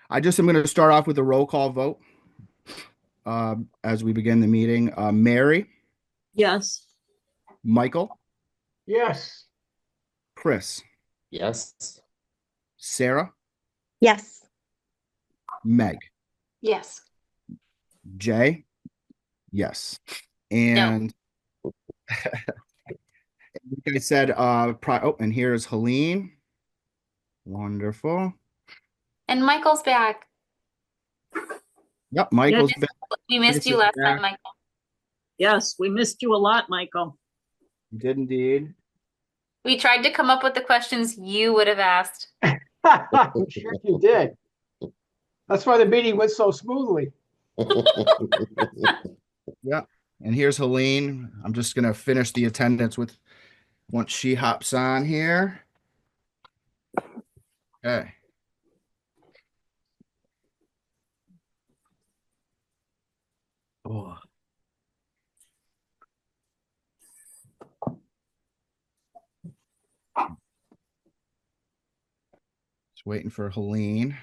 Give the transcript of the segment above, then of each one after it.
I just am going to start off with a roll call vote as we begin the meeting. Mary, Yes. Michael, Yes. Chris, Yes. Sarah, Yes. Meg, Yes. Jay, yes. No. And like I said, and here's Helene. Wonderful. And Michael's back. Yep, Michael's Yes. back. We missed you last time, Michael. Yes, we missed you a lot, Michael. You did indeed. We tried to come up with the questions you would have asked. I'm sure you did. That's why the meeting went so smoothly. Yeah. And here's Helene. I'm just going to finish the attendance with once she hops on here. Okay. Oh. Just waiting for Helene.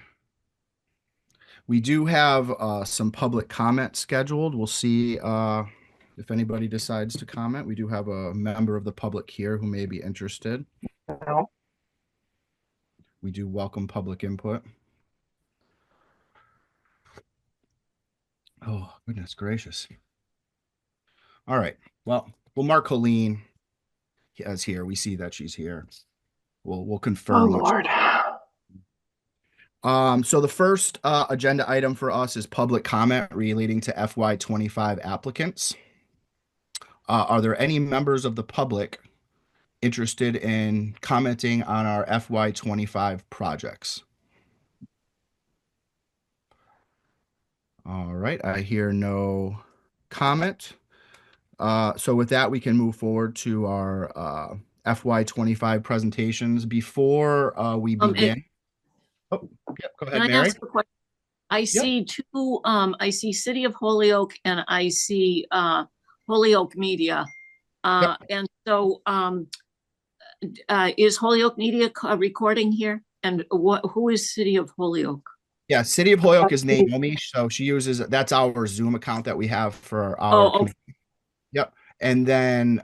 We do have some public comment scheduled. We'll see if anybody decides to comment. We do have a member of the public here who may be interested. No. We do welcome public input. Oh, goodness gracious. All right. Well, we'll mark Helene as here. We see that she's here. We'll confirm. Oh, Lord. So the first agenda item for us is public comment relating to FY25 applicants. Are there any members of the public interested in commenting on our FY25 projects? All right, I hear no comment. So with that, we can move forward to our FY25 presentations. Before we begin. Oh, yeah, go ahead, Can I Mary. ask a question? I see two, I see City of Holyoke and I see Holyoke Media. And so is Holyoke Media recording here? And who is City of Holyoke? Yeah, City of Holyoke is Naomi, so she uses that's our Zoom account that we have for our okay. Yep. And then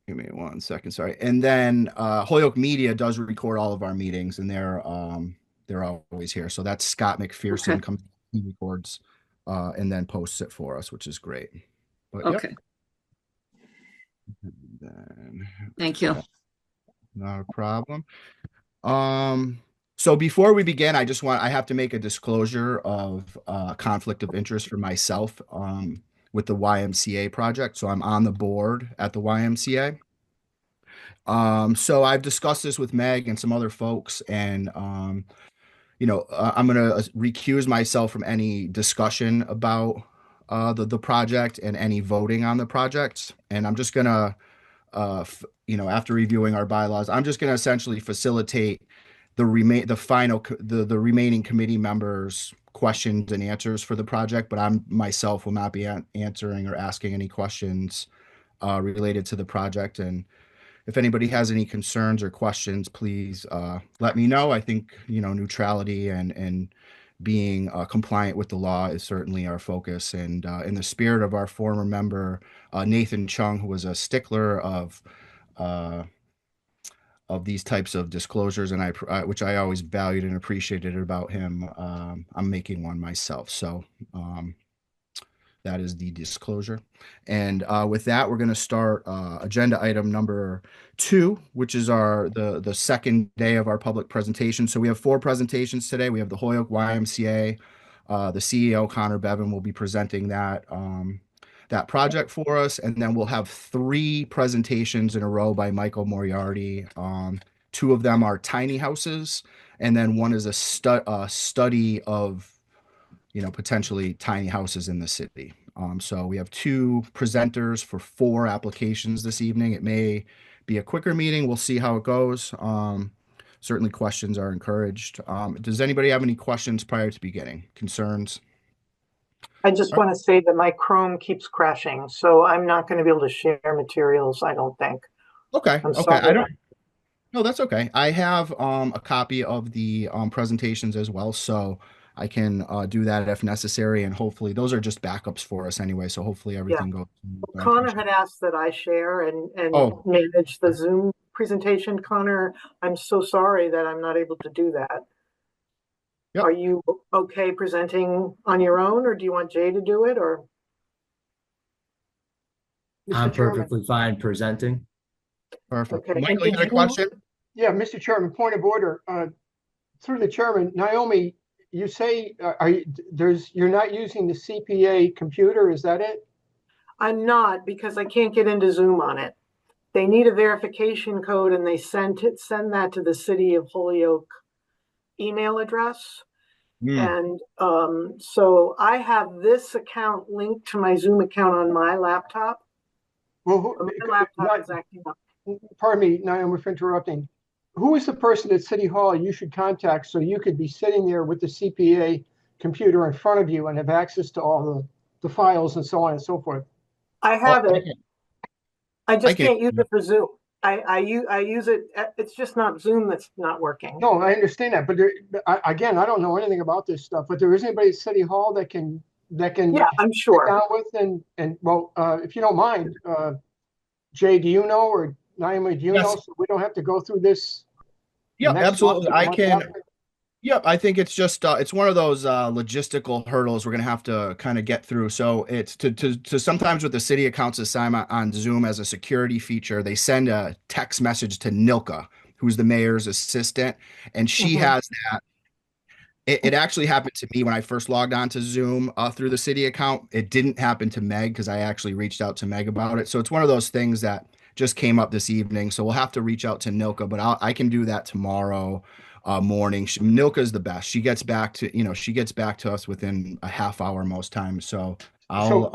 give me 1 second, sorry. And then Holyoke Media does record all of our meetings and they're always here. So that's Scott McPherson comes, he records and then posts it for us, which is great. But, okay. Then, thank you. Not a problem. So before we begin, I have to make a disclosure of conflict of interest for myself with the YMCA project. So I'm on the board at the YMCA. So I've discussed this with Meg and some other folks, and I'm going to recuse myself from any discussion about the project and any voting on the project. And I'm just going to, after reviewing our bylaws, I'm just going to essentially facilitate the remaining committee members' questions and answers for the project, but I myself will not be answering or asking any questions related to the project. And if anybody has any concerns or questions, please let me know. I think neutrality and being compliant with the law is certainly our focus. And in the spirit of our former member Nathan Chung, who was a stickler of these types of disclosures, and which I always valued and appreciated about him. I'm making one myself. So that is the disclosure. And with that, we're going to start agenda item number 2, which is the second day of our public presentation. So we have 4 presentations today. We have the Holyoke YMCA. The CEO, Conor Bevan, will be presenting that project for us, and then we'll have 3 presentations in a row by Michael Moriarty. 2 of them are tiny houses, and then one is a study of potentially tiny houses in the city. So we have 2 presenters for 4 applications this evening. It may be a quicker meeting. We'll see how it goes. Certainly questions are encouraged. Does anybody have any questions prior to beginning? Concerns? I just want to say that my Chrome keeps crashing, so I'm not going to be able to share materials, I don't think. Okay. I'm Okay. sorry. No, that's okay. I have a copy of the presentations as well, so I can do that if necessary, and hopefully those are just backups for us anyway. So hopefully Yeah. everything goes smooth. I Connor appreciate had it. asked that I share and Oh, manage the Zoom presentation. Connor, I'm so sorry that I'm not able to do that. yep, Are you okay presenting on your own, or do you want Jay to do it, or? I'm Mr. Chairman. perfectly fine presenting. perfect. Okay, and Michael, you did had a question? Yeah, Mr. Chairman, point of order. Through the chairman, Naomi, you say, you're not using the CPA computer, is that it? I'm not, because I can't get into Zoom on it. They need a verification code, and they send that to the City of Holyoke email address. Hmm. And so I have this account linked to my Zoom account on my laptop. Well, My laptop is acting up. pardon me, Naomi, for interrupting. Who is the person at City Hall you should contact so you could be sitting there with the CPA computer in front of you and have access to all the files and so on and so forth? I Well, have it. I I just can. can't use it for Zoom. I use it. It's just not Zoom that's not working. No, I understand that, but again, I don't know anything about this stuff. But there is anybody at City Hall that can Yeah, I'm sit sure. down with and well, if you don't mind, Jay, do you know, or Naomi, do you Yes. know, so we don't have to go through this? Yep, next absolutely. month, I month can. after? Yep, I think it's just it's one of those logistical hurdles we're gonna have to kind of get through. So it's to sometimes with the city accounts assignment on Zoom as a security feature, they send a text message to Nilka, who's the mayor's assistant, and she Mhm. has that. It actually happened to me when I first logged on to Zoom through the city account. It didn't happen to Meg because I actually reached out to Meg about it. So it's one of those things that just came up this evening. So we'll have to reach out to Nilka, but I can do that tomorrow morning. Nilka is the best. She gets back to, she gets back to us within a half hour most times. So So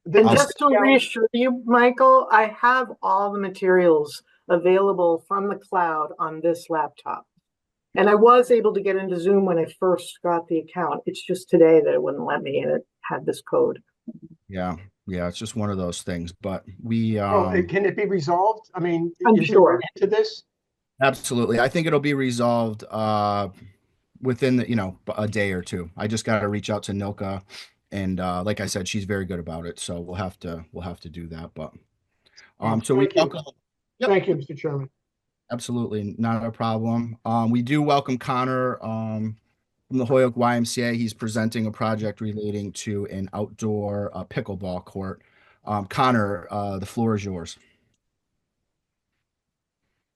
And I'll just to reassure you, Michael, I have all the materials available from the cloud on this laptop. And I was able to get into Zoom when I first got the account. It's just today that it wouldn't let me, and it had this code. yeah, it's just one of those things. But we can it be resolved? I mean, I'm is sure. there to this? absolutely. I think it'll be resolved within a day or two. I just got to reach out to Nilka, and like I said, she's very good about it. So we'll have to do that. But so we Thank you. welcome. Yep, Thank you, Mr. Chairman. absolutely not a problem. We do welcome Connor from the Holyoke YMCA. He's presenting a project relating to an outdoor pickleball court. Connor, the floor is yours.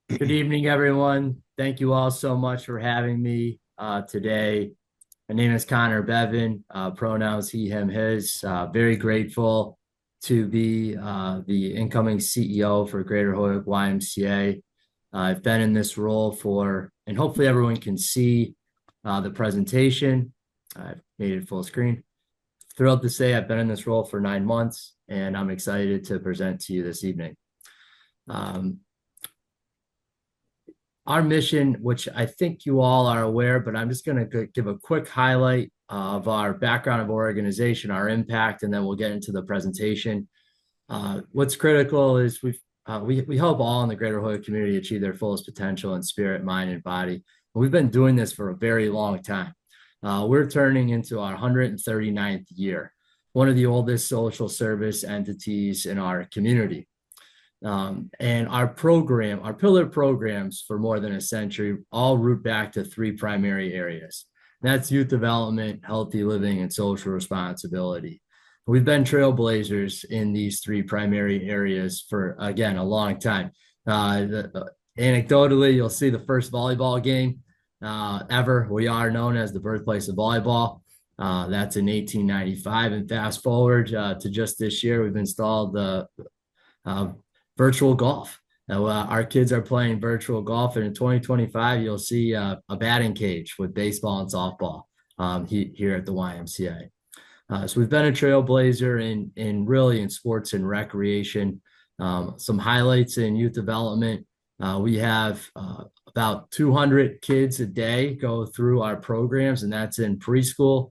Good evening, everyone. Thank you all so much for having me today. My name is Conor Bevan, pronouns he, him, his. Very grateful to be the incoming CEO for Greater Holyoke YMCA. I've been in this role and hopefully everyone can see the presentation. I've made it full screen. Thrilled to say I've been in this role for 9 months, and I'm excited to present to you this evening. Our mission, which I think you all are aware, but I'm just going to give a quick highlight of our background of organization, our impact, and then we'll get into the presentation. What's critical is we help all in the Greater Holyoke community achieve their fullest potential in spirit, mind, and body. We've been doing this for a very long time. We're turning into our 139th year, one of the oldest social service entities in our community. And our pillar programs for more than a century all root back to 3 primary areas. That's youth development, healthy living, and social responsibility. We've been trailblazers in these 3 primary areas for, again, a long time. Anecdotally, you'll see the first volleyball game ever. We are known as the birthplace of volleyball. That's in 1895. And fast forward to just this year, we've installed the virtual golf. Now, our kids are playing virtual golf, and in 2025, you'll see a batting cage with baseball and softball here at the YMCA. So we've been a trailblazer in sports and recreation. Some highlights in youth development. We have about 200 kids a day go through our programs, and that's in preschool,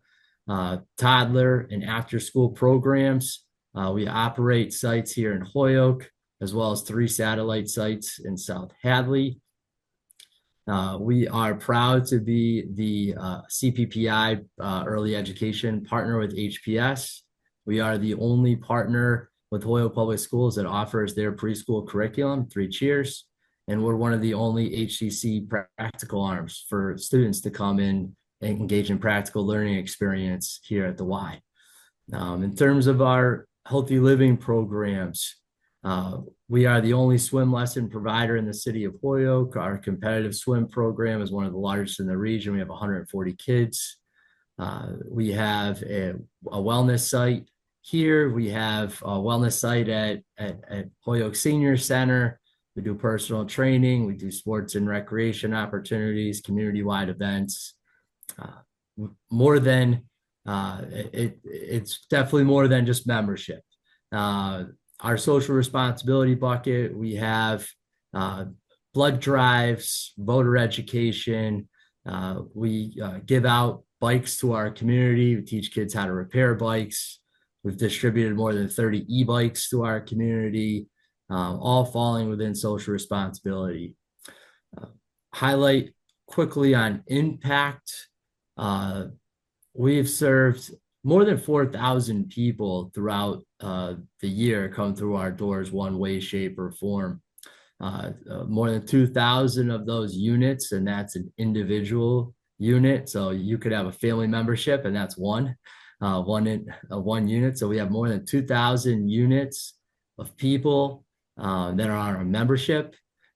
toddler, and after-school programs. We operate sites here in Holyoke, as well as 3 satellite sites in South Hadley. We are proud to be the CPPI early education partner with HPS. We are the only partner with Holyoke Public Schools that offers their preschool curriculum, 3 cheers. And we're one of the only HCC practical arms for students to come in and engage in practical learning experience here at the Y. In terms of our healthy living programs, we are the only swim lesson provider in the city of Holyoke. Our competitive swim program is one of the largest in the region. We have 140 kids. We have a wellness site here. We have a wellness site at Holyoke Senior Center. We do personal training. We do sports and recreation opportunities, community-wide events. It's definitely more than just membership. Our social responsibility bucket, we have blood drives, voter education. We give out bikes to our community. We teach kids how to repair bikes. We've distributed more than 30 e-bikes to our community, all falling within social responsibility. Highlight quickly on impact. We've served more than 4,000 people throughout the year come through our doors one way, shape, or form. More than 2,000 of those units, and that's an individual unit. So you could have a family membership, and that's one unit. So we have more than 2,000 units of people that are on our membership,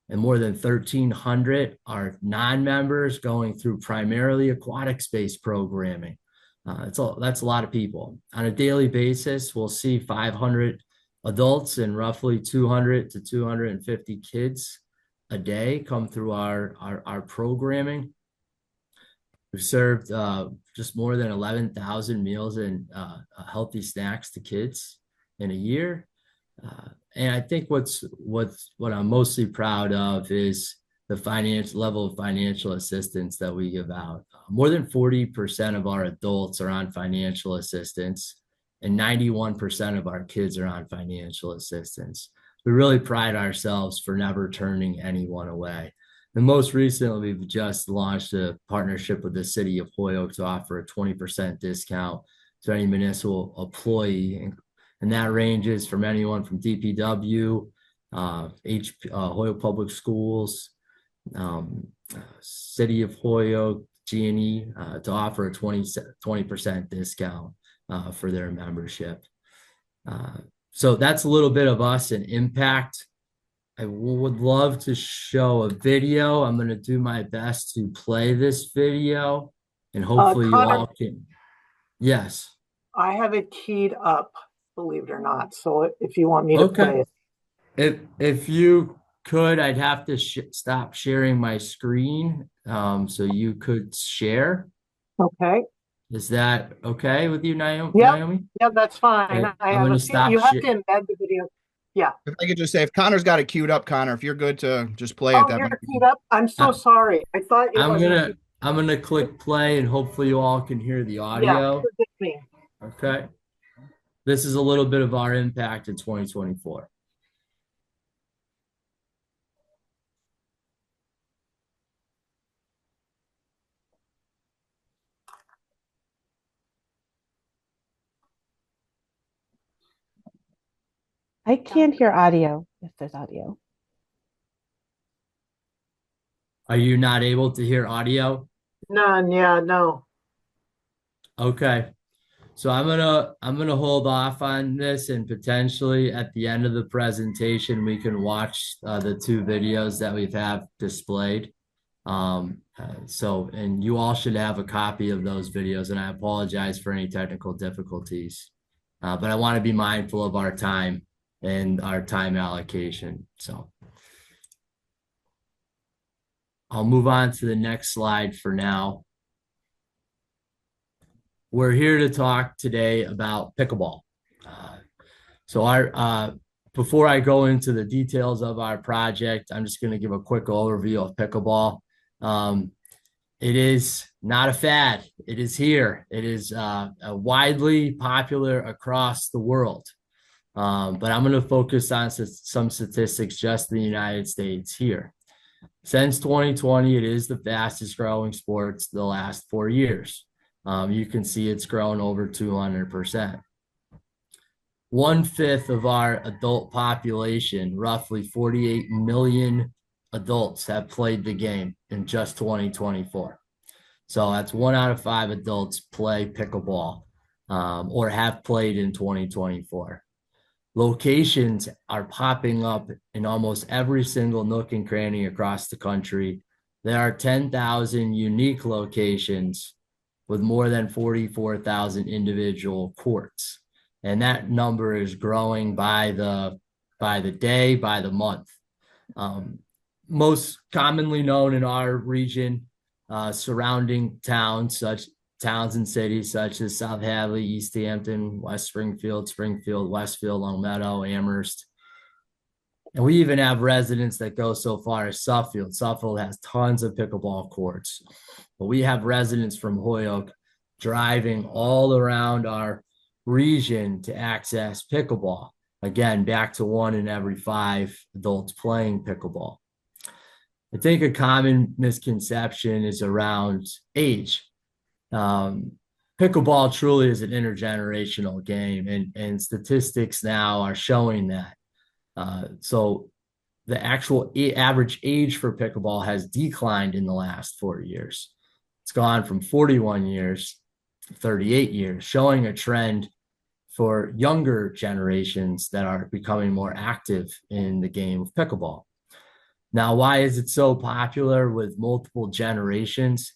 and more than 1,300 are non-members going through primarily aquatic space programming. That's a lot of people. On a daily basis, we'll see 500 adults and roughly 200 to 250 kids a day come through our programming. We've served just more than 11,000 meals and healthy snacks to kids in a year. And I think what I'm mostly proud of is the financial level of financial assistance that we give out. More than 40% of our adults are on financial assistance, and 91% of our kids are on financial assistance. We really pride ourselves for never turning anyone away. And most recently, we've just launched a partnership with the city of Holyoke to offer a 20% discount to any municipal employee. And that ranges from anyone from DPW, Holyoke Public Schools, City of Holyoke, G&E, to offer a 20% discount for their membership. So that's a little bit of us and impact. I would love to show a video. I'm going to do my best to play this video, and hopefully Conor, you all can. Yes. I have it keyed up, believe it or not. So if you want me to play it. If you could, I'd have to stop sharing my screen so you could share. Okay. Is that okay with you, Naomi? Yeah, that's fine. Okay. I have you have to embed the video. Yeah. If I could just say, if Connor's got it queued up, Connor, if you're good to just play Oh, it, that you're might be. queued up? I'm so sorry. I thought it was. I'm gonna click play, and hopefully you all can hear the audio. Yeah, forgive me. Okay. This is a little bit of our impact in 2024. I can't hear audio if there's audio. Are you not able to hear audio? None. Yeah, no. Okay. So I'm gonna hold off on this, and potentially at the end of the presentation we can watch the 2 videos that we've displayed. And you all should have a copy of those videos, and I apologize for any technical difficulties. But I want to be mindful of our time and our time allocation. So I'll move on to the next slide for now. We're here to talk today about pickleball. Before I go into the details of our project, I'm just going to give a quick overview of pickleball. It is not a fad. It is here. It is widely popular across the world. But I'm going to focus on some statistics just in the United States here. Since 2020, it is the fastest growing sports the last 4 years. You can see it's grown over 200%. 1/5 of our adult population, roughly 48 million adults, have played the game in just 2024. So that's 1 out of 5 adults play pickleball or have played in 2024. Locations are popping up in almost every single nook and cranny across the country. There are 10,000 unique locations with more than 44,000 individual courts. And that number is growing by the day, by the month. Most commonly known in our region, surrounding towns and cities such as South Hadley, East Hampton, West Springfield, Westfield, Longmeadow, Amherst. And we even have residents that go so far as Suffield. Suffield has tons of pickleball courts. But we have residents from Holyoke driving all around our region to access pickleball. Again, back to 1 in every 5 adults playing pickleball. I think a common misconception is around age. Pickleball truly is an intergenerational game, and statistics now are showing that. So the actual average age for pickleball has declined in the last 4 years. It's gone from 41 years to 38 years, showing a trend for younger generations that are becoming more active in the game of pickleball. Now, why is it so popular with multiple generations?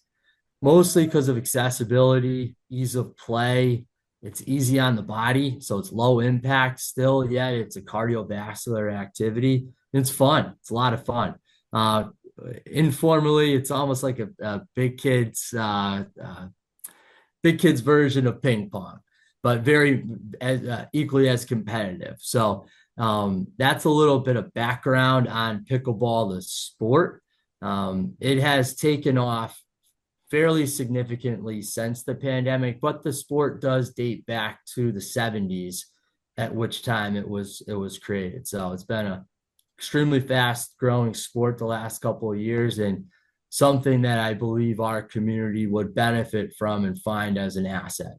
Mostly because of accessibility, ease of play. It's easy on the body, so it's low impact still, yet it's a cardiovascular activity. It's fun. It's a lot of fun. Informally, it's almost like a big kids version of ping pong, but very equally as competitive. So that's a little bit of background on pickleball, the sport. It has taken off fairly significantly since the pandemic, but the sport does date back to the 70s, at which time it was created. So it's been an extremely fast growing sport the last couple of years, and something that I believe our community would benefit from and find as an asset.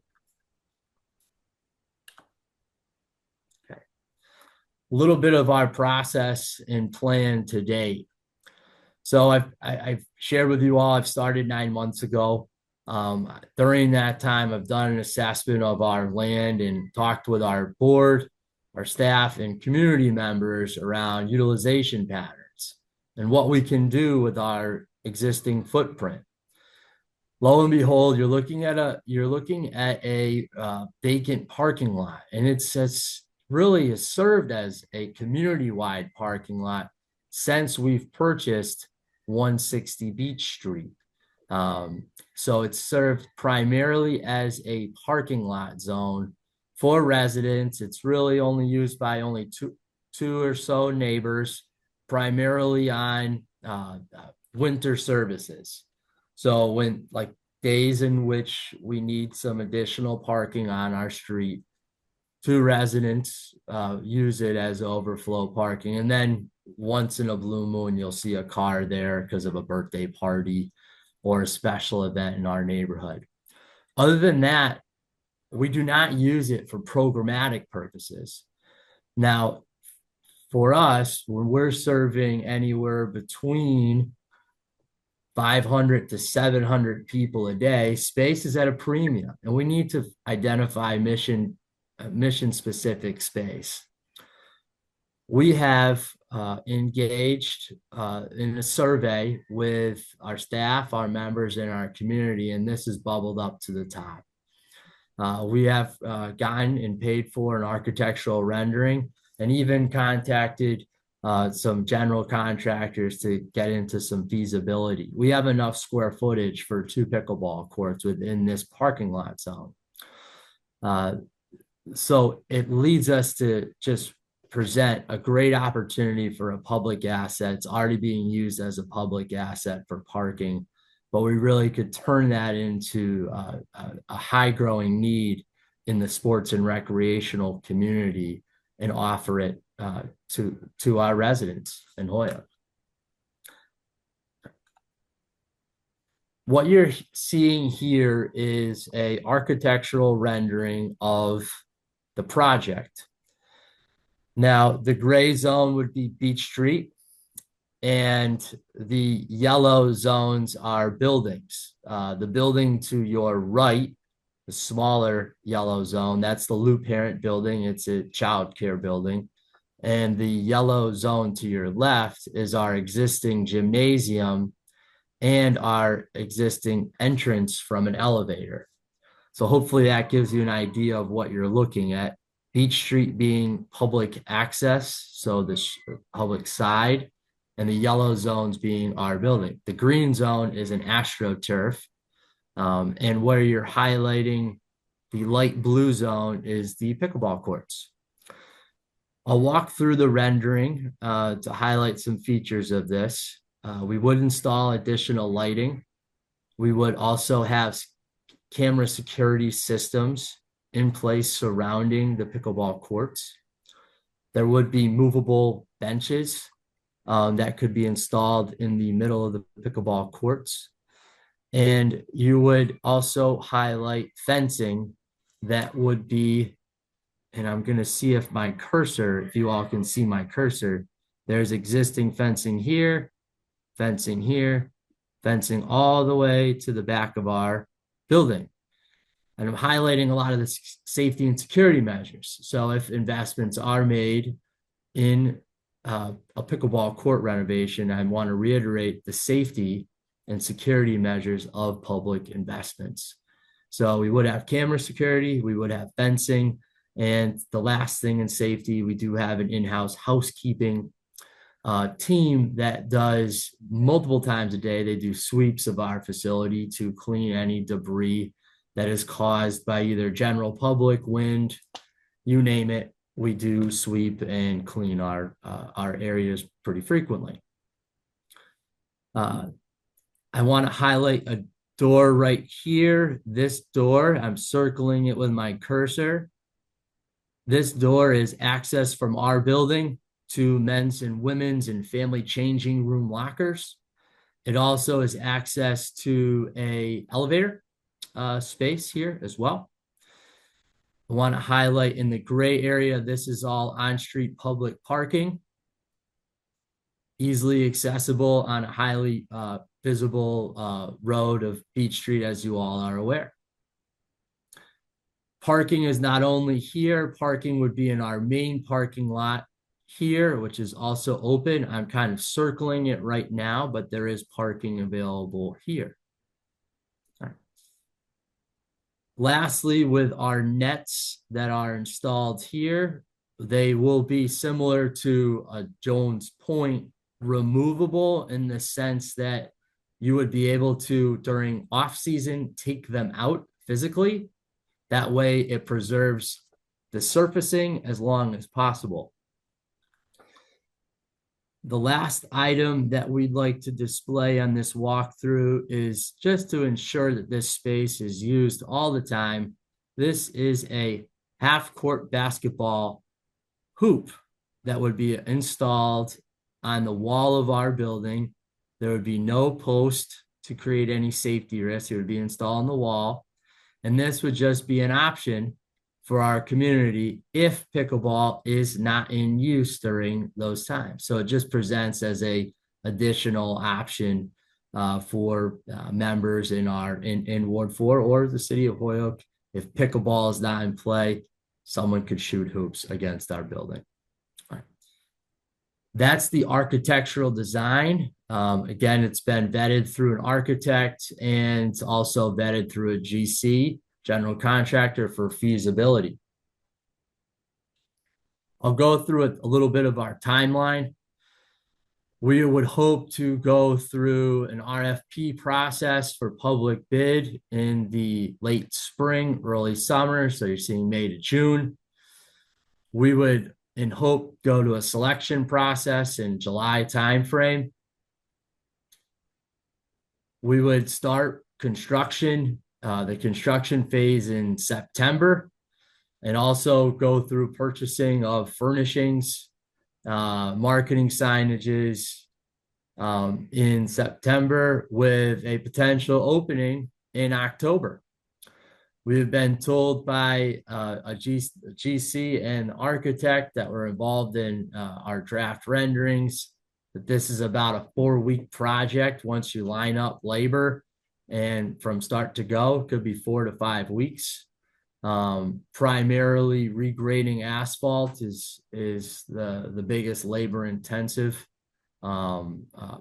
Okay. A little bit of our process and plan to date. So I've shared with you all, I've started 9 months ago. During that time, I've done an assessment of our land and talked with our board, our staff, and community members around utilization patterns and what we can do with our existing footprint. Lo and behold, you're looking at a vacant parking lot, and it's really has served as a community-wide parking lot since we've purchased 160 Beach Street. So it's served primarily as a parking lot zone for residents. It's really only used by only two or so neighbors, primarily on winter services. So when like days in which we need some additional parking on our street, 2 residents use it as overflow parking. And then once in a blue moon, you'll see a car there because of a birthday party or a special event in our neighborhood. Other than that, we do not use it for programmatic purposes. Now, for us, when we're serving anywhere between 500 to 700 people a day, space is at a premium, and we need to identify mission-specific space. We have engaged in a survey with our staff, our members, and our community, and this is bubbled up to the top. We have gotten and paid for an architectural rendering and even contacted some general contractors to get into some feasibility. We have enough square footage for 2 pickleball courts within this parking lot zone. So it leads us to just present a great opportunity for a public asset. It's already being used as a public asset for parking, but we really could turn that into a high growing need in the sports and recreational community and offer it to our residents in Holyoke. What you're seeing here is a architectural rendering of the project. Now, the gray zone would be Beach Street, and the yellow zones are buildings. The building to your right, the smaller yellow zone, that's the Lou Parent building. It's a child care building. And the yellow zone to your left is our existing gymnasium and our existing entrance from an elevator. So hopefully that gives you an idea of what you're looking at. Beach Street being public access, so the public side, and the yellow zones being our building. The green zone is an AstroTurf, and where you're highlighting the light blue zone is the pickleball courts. I'll walk through the rendering to highlight some features of this. We would install additional lighting. We would also have camera security systems in place surrounding the pickleball courts. There would be movable benches that could be installed in the middle of the pickleball courts. And you would also highlight fencing that would be, and I'm going to see if my cursor, if you all can see my cursor, there's existing fencing here, fencing here, fencing all the way to the back of our building. And I'm highlighting a lot of the safety and security measures. So if investments are made in a pickleball court renovation, I want to reiterate the safety and security measures of public investments. So we would have camera security, we would have fencing, and the last thing in safety, we do have an in-house housekeeping team that does multiple times a day. They do sweeps of our facility to clean any debris that is caused by either general public, wind, you name it. We do sweep and clean our areas pretty frequently. I want to highlight a door right here. This door, I'm circling it with my cursor. This door is access from our building to men's and women's and family changing room lockers. It also is access to an elevator space here as well. I want to highlight in the gray area, this is all on-street public parking, easily accessible on a highly visible road of Beach Street, as you all are aware. Parking is not only here, parking would be in our main parking lot here, which is also open. I'm kind of circling it right now, but there is parking available here. Lastly, with our nets that are installed here, they will be similar to a Jones Point, removable in the sense that you would be able to, during off-season, take them out physically. That way it preserves the surfacing as long as possible. The last item that we'd like to display on this walkthrough is just to ensure that this space is used all the time. This is a half-court basketball hoop that would be installed on the wall of our building. There would be no post to create any safety risk. It would be installed on the wall. And this would just be an option for our community if pickleball is not in use during those times. So it just presents as a additional option for members in Ward 4 or the city of Holyoke. If pickleball is not in play, someone could shoot hoops against our building. All right. That's the architectural design. Again, it's been vetted through an architect and also vetted through a GC, general contractor, for feasibility. I'll go through a little bit of our timeline. We would hope to go through an RFP process for public bid in the late spring, early summer. So you're seeing May to June. We would, in hope, go to a selection process in July timeframe. We would start construction, the construction phase in September. and also go through purchasing of furnishings, marketing signages in September with a potential opening in October. We've been told by a GC and architect that were involved in our draft renderings that this is about a 4-week project once you line up labor, and from start to go could be 4 to 5 weeks. Primarily regrading asphalt is the biggest labor intensive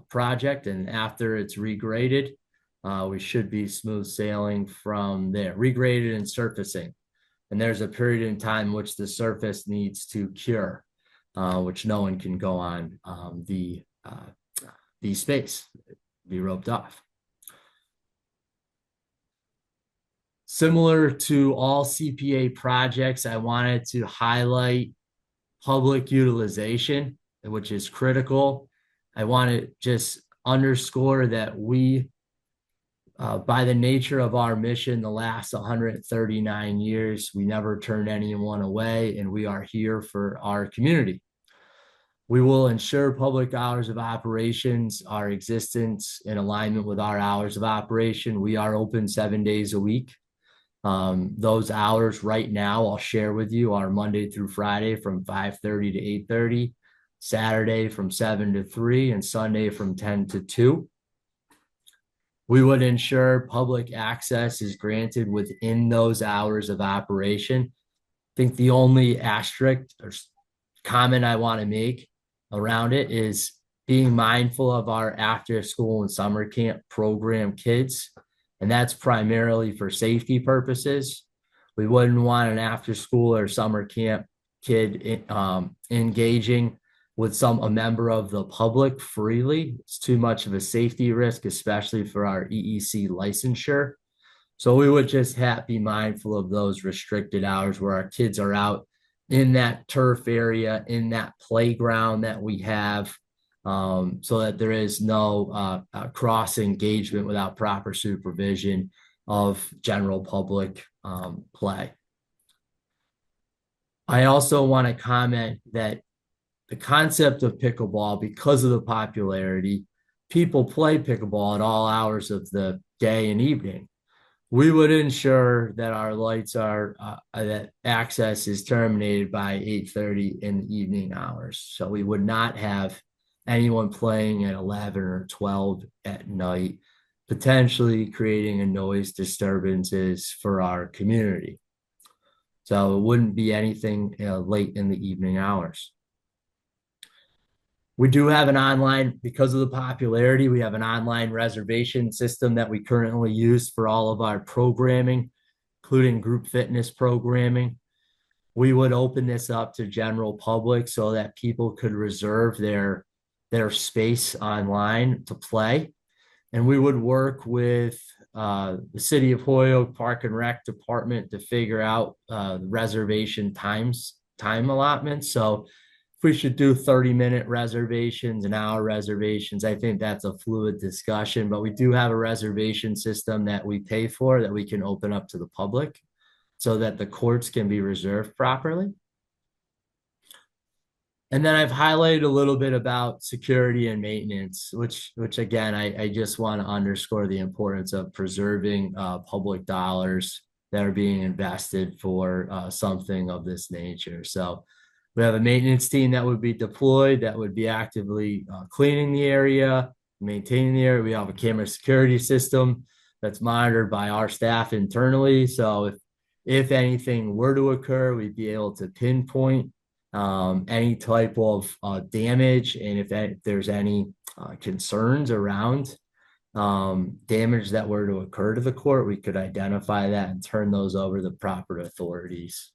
project, and after it's regraded, we should be smooth sailing from there. Regraded and surfacing, and there's a period in time in which the surface needs to cure, which no one can go on the space, be roped off. Similar to all CPA projects, I wanted to highlight public utilization, which is critical. I want to just underscore that we, by the nature of our mission, the last 139 years, we never turn anyone away, and we are here for our community. We will ensure public hours of operations, our existence in alignment with our hours of operation. We are open 7 days a week. Those hours right now I'll share with you are Monday through Friday from 5:30 to 8:30, Saturday from 7 to 3, and Sunday from 10 to 2. We would ensure public access is granted within those hours of operation. I think the only asterisk or comment I want to make around it is being mindful of our after school and summer camp program kids. And that's primarily for safety purposes. We wouldn't want an after school or summer camp kid engaging with a member of the public freely. It's too much of a safety risk, especially for our EEC licensure. So we would just be mindful of those restricted hours where our kids are out in that turf area, in that playground that we have, so that there is no cross engagement without proper supervision of general public play. I also want to comment that the concept of pickleball, because of the popularity, people play pickleball at all hours of the day and evening. We would ensure that our lights are, that access is terminated by 8:30 in the evening hours. So we would not have anyone playing at 11 or 12 at night, potentially creating a noise disturbances for our community. So it wouldn't be anything late in the evening hours. We do have an online, because of the popularity, we have an online reservation system that we currently use for all of our programming, including group fitness programming. We would open this up to general public so that people could reserve their space online to play. And we would work with the City of Holyoke Park and Rec Department to figure out reservation time allotments. So if we should do 30-minute reservations, an hour reservations, I think that's a fluid discussion, but we do have a reservation system that we pay for that we can open up to the public so that the courts can be reserved properly. And then I've highlighted a little bit about security and maintenance, which again, I just want to underscore the importance of preserving public dollars that are being invested for something of this nature. So we have a maintenance team that would be deployed, that would be actively cleaning the area, maintaining the area. We have a camera security system that's monitored by our staff internally. So if anything were to occur, we'd be able to pinpoint any type of damage, and if there's any concerns around damage that were to occur to the court, we could identify that and turn those over to the proper authorities.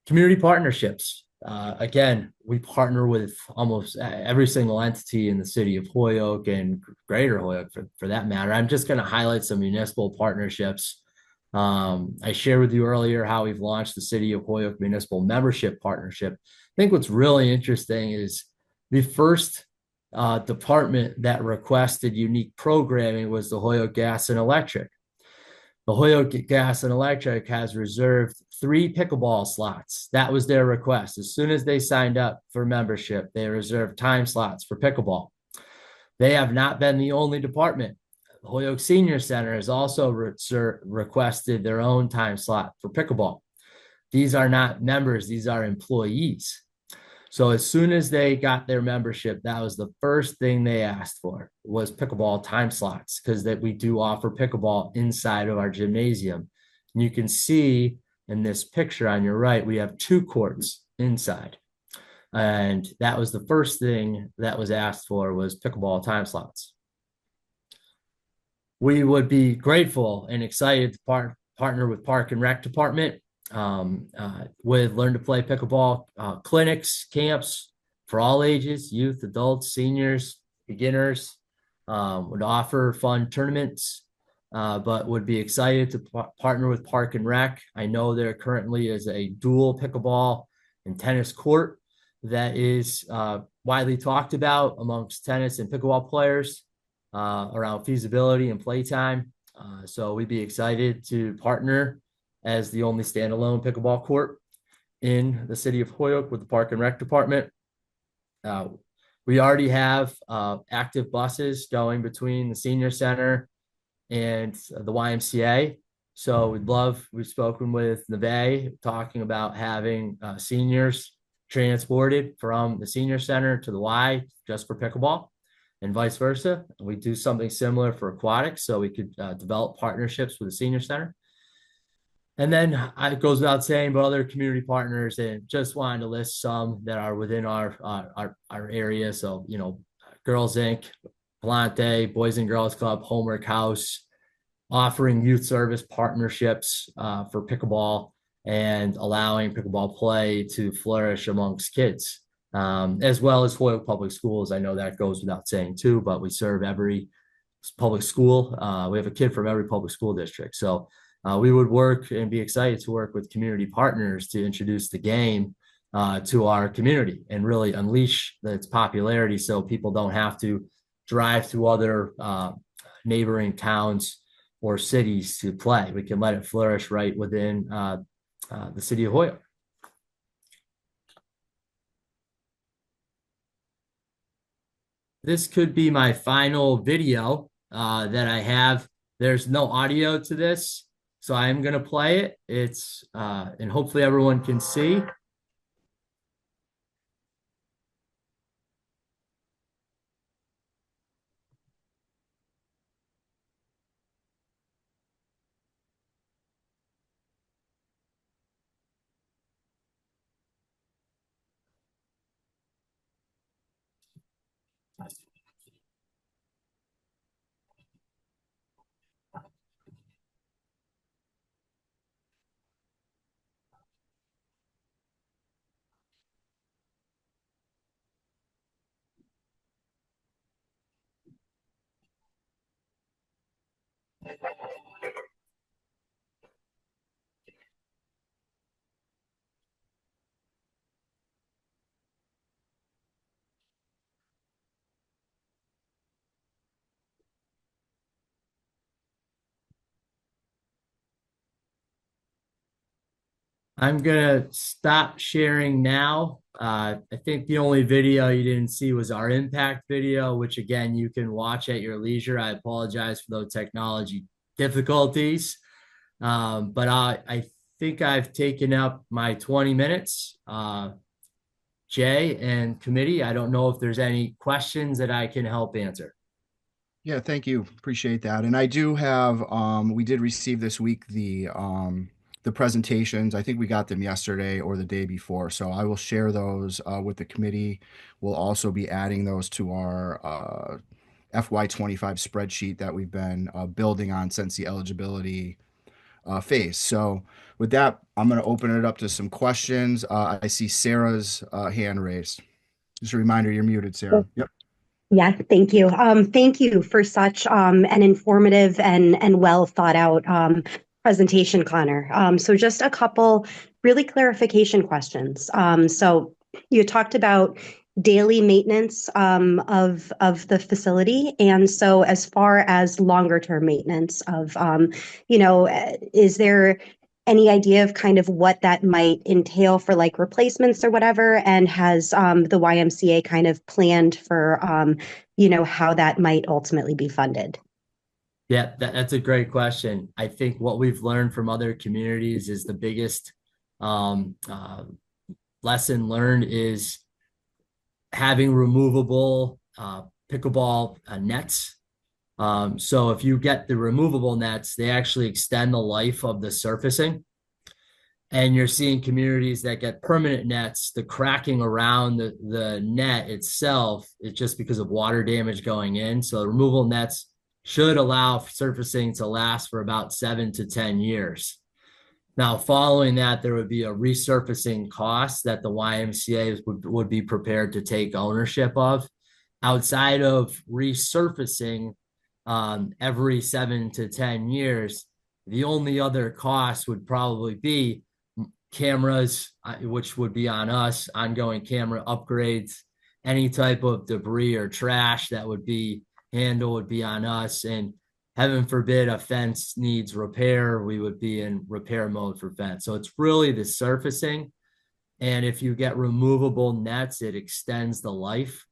Community partnerships. Again, we partner with almost every single entity in the city of Holyoke and greater Holyoke for that matter. I'm just going to highlight some municipal partnerships. I shared with you earlier how we've launched the City of Holyoke Municipal Membership Partnership. I think what's really interesting is the first department that requested unique programming was the Holyoke Gas and Electric. The Holyoke Gas and Electric has reserved 3 pickleball slots. That was their request. As soon as they signed up for membership, they reserved time slots for pickleball. They have not been the only department. The Holyoke Senior Center has also requested their own time slot for pickleball. These are not members, these are employees. So as soon as they got their membership, that was the first thing they asked for was pickleball time slots, because that we do offer pickleball inside of our gymnasium. And you can see in this picture on your right, we have 2 courts inside. And that was the first thing that was asked for was pickleball time slots. We would be grateful and excited to partner with Park and Rec Department with Learn to Play Pickleball clinics, camps for all ages, youth, adults, seniors, beginners, would offer fun tournaments, but would be excited to partner with Park and Rec. I know there currently is a dual pickleball and tennis court that is widely talked about amongst tennis and pickleball players around feasibility and playtime. So we'd be excited to partner as the only standalone pickleball court in the city of Holyoke with the Park and Rec Department. We already have active buses going between the senior center and the YMCA. So we've spoken with Neve talking about having seniors transported from the senior center to the Y just for pickleball and vice versa. We do something similar for aquatics, so we could develop partnerships with the senior center. And then it goes without saying, but other community partners, and just wanted to list some that are within our area. So, you know, Girls Inc., Palante, Boys and Girls Club, Homework House, offering youth service partnerships for pickleball and allowing pickleball play to flourish amongst kids, as well as Holyoke Public Schools. I know that goes without saying too, but we serve every public school. We have a kid from every public school district. So we would work and be excited to work with community partners to introduce the game to our community and really unleash its popularity so people don't have to drive to other neighboring towns or cities to play. We can let it flourish right within the city of Holyoke. This could be my final video that I have. There's no audio to this, so I'm going to play it. It's and hopefully everyone can see. I'm going to stop sharing now. I think the only video you didn't see was our impact video, which again, you can watch at your leisure. I apologize for those technology difficulties. But I think I've taken up my 20 minutes. Jay and committee, I don't know if there's any questions that I can help answer. Yeah, thank you. Appreciate that. And I do have, we did receive this week the presentations. I think we got them yesterday or the day before. So I will share those with the committee. We'll also be adding those to our FY25 spreadsheet that we've been building on since the eligibility phase. So with that, I'm going to open it up to some questions. I see Sarah's hand raised. Just a reminder, you're muted, Sarah. Yep. Yeah, thank you. Thank you for such an informative and well thought out presentation, Conor. So just a couple really clarification questions. So you talked about daily maintenance of the facility. And so as far as longer term maintenance of, is there any idea of kind of what that might entail for like replacements or whatever? And has the YMCA kind of planned for, how that might ultimately be funded? Yeah, that's a great question. I think what we've learned from other communities is the biggest lesson learned is having removable pickleball nets. So if you get the removable nets, they actually extend the life of the surfacing. And you're seeing communities that get permanent nets, the cracking around the net itself, it's just because of water damage going in. So removable nets should allow surfacing to last for about 7 to 10 years. Now, following that, there would be a resurfacing cost that the YMCA would be prepared to take ownership of. Outside of resurfacing every 7 to 10 years, the only other cost would probably be cameras, which would be on us, ongoing camera upgrades, any type of debris or trash that would be handled would be on us. And heaven forbid a fence needs repair, we would be in repair mode for fence. So it's really the surfacing. And if you get removable nets, it extends the life.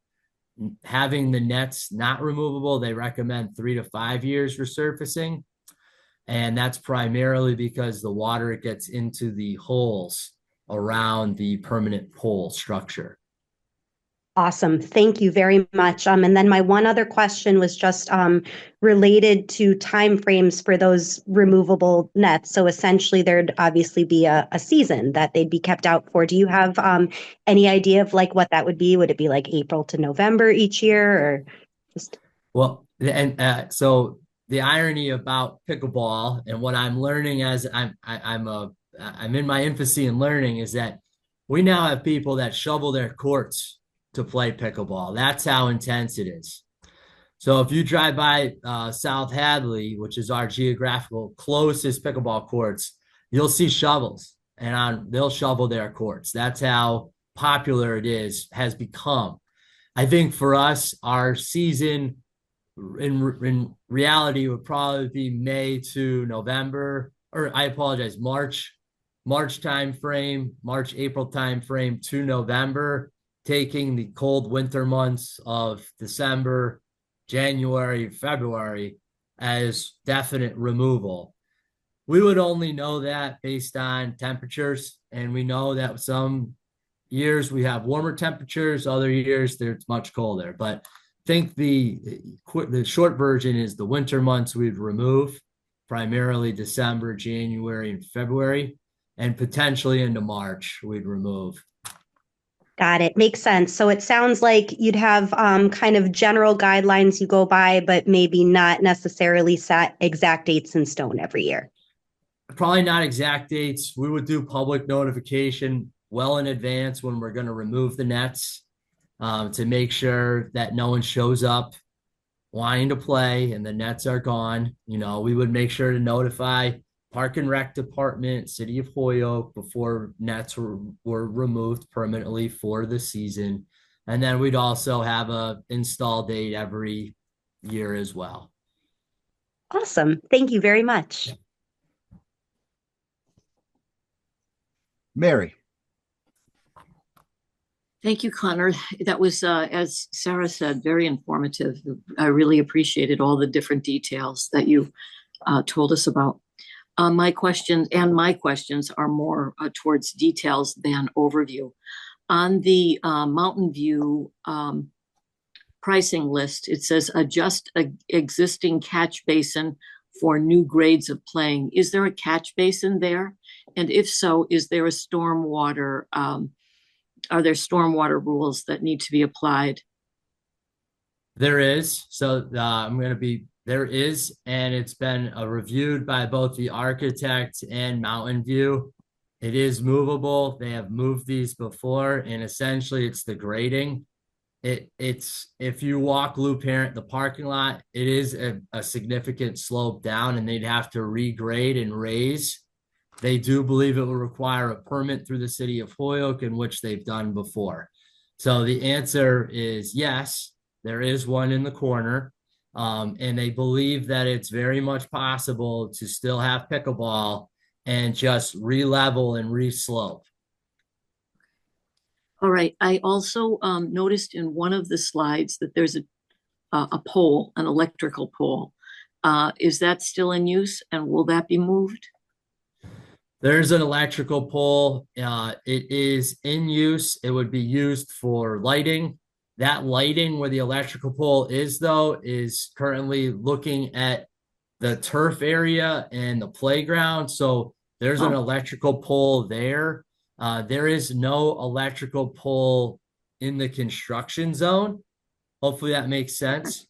Having the nets not removable, they recommend 3 to 5 years resurfacing. And that's primarily because the water gets into the holes around the permanent pole structure. Awesome. Thank you very much. And then my one other question was just related to timeframes for those removable nets. So essentially there'd obviously be a season that they'd be kept out for. Do you have any idea of like what that would be? Would it be like April to November each year or just? Well, and so the irony about pickleball and what I'm learning as I'm in my infancy in learning is that we now have people that shovel their courts to play pickleball. That's how intense it is. So if you drive by South Hadley, which is our geographical closest pickleball courts, you'll see shovels and they'll shovel their courts. That's how popular it has become. I think for us, our season in reality would probably be May to November, or I apologize, March time frame, April time frame to November, taking the cold winter months of December, January, February as definite removal. We would only know that based on temperatures, and we know that some years we have warmer temperatures, other years it's much colder. But I think the short version is the winter months we'd remove, primarily December, January, and February, and potentially into March we'd remove. Got it. Makes sense. So it sounds like you'd have kind of general guidelines you go by, but maybe not necessarily set exact dates in stone every year. Probably not exact dates. We would do public notification well in advance when we're going to remove the nets to make sure that no one shows up wanting to play and the nets are gone. We would make sure to notify Park and Rec Department, City of Holyoke before nets were removed permanently for the season. And then we'd also have a install date every year as well. Awesome. Thank you very much. Mary. Thank you, Conor. That was, as Sarah said, very informative. I really appreciated all the different details that you told us about. My questions are more towards details than overview. On the Mountain View pricing list, it says adjust existing catch basin for new grades of playing. Is there a catch basin there? And if so, is there a stormwater? Are there stormwater rules that need to be applied? There is. So there is, and it's been reviewed by both the architect and Mountain View. It is movable. They have moved these before, and essentially it's the grading. It's if you walk Lou Parent, the parking lot, it is a significant slope down, and they'd have to regrade and raise. They do believe it will require a permit through the City of Holyoke, in which they've done before. So the answer is yes, there is one in the corner. And they believe that it's very much possible to still have pickleball and just re-level and re-slope. All right. I also noticed in one of the slides that there's a pole, an electrical pole. Is that still in use, and will that be moved? There's an electrical pole. It is in use. It would be used for lighting. That lighting where the electrical pole is, though, is currently looking at the turf area and the playground. So there's an electrical pole there. There is no electrical pole in the construction zone. Hopefully that makes sense.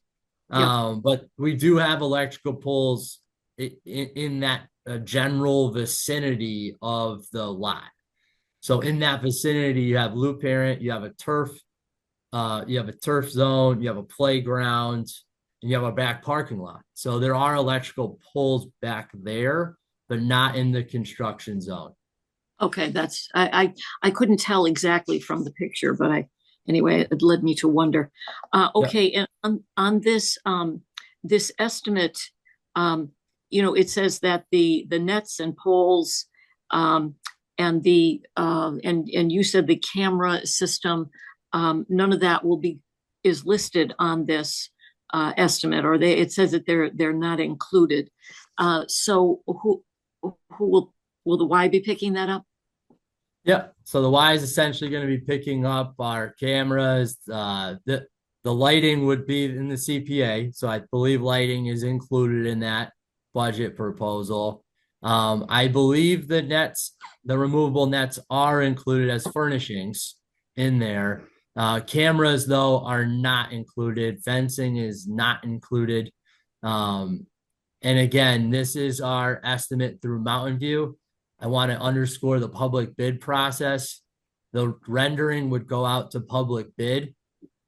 But we do have electrical poles in that general vicinity of the lot. So in that vicinity, you have loop parent, you have a turf zone, you have a playground, and you have a back parking lot. So there are electrical poles back there, but not in the construction zone. Okay, I couldn't tell exactly from the picture, but anyway, it led me to wonder. Okay, and on this this estimate, it says that the nets and poles, and you said the camera system, none of that is listed on this estimate, or it says that they're not included. So who will the Y be picking that up? Yeah, so the Y is essentially going to be picking up our cameras. The lighting would be in the CPA, so I believe lighting is included in that budget proposal. I believe the removable nets are included as furnishings in there. Cameras, though, are not included. Fencing is not included. And again, this is our estimate through Mountain View. I want to underscore the public bid process. The rendering would go out to public bid,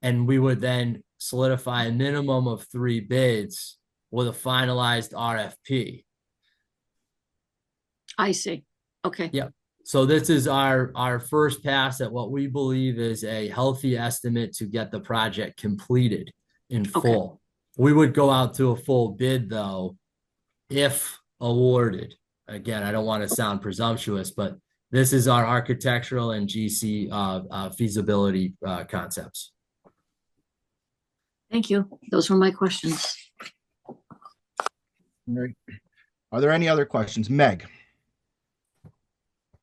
and we would then solidify a minimum of 3 bids with a finalized RFP. I see. Okay. Yeah. So this is our first pass at what we believe is a healthy estimate to get the project completed in full. We would go out to a full bid, though, if awarded. Again, I don't want to sound presumptuous, but this is our architectural and GC feasibility concepts. Thank you. Those were my questions. All right. Are there any other questions? Meg?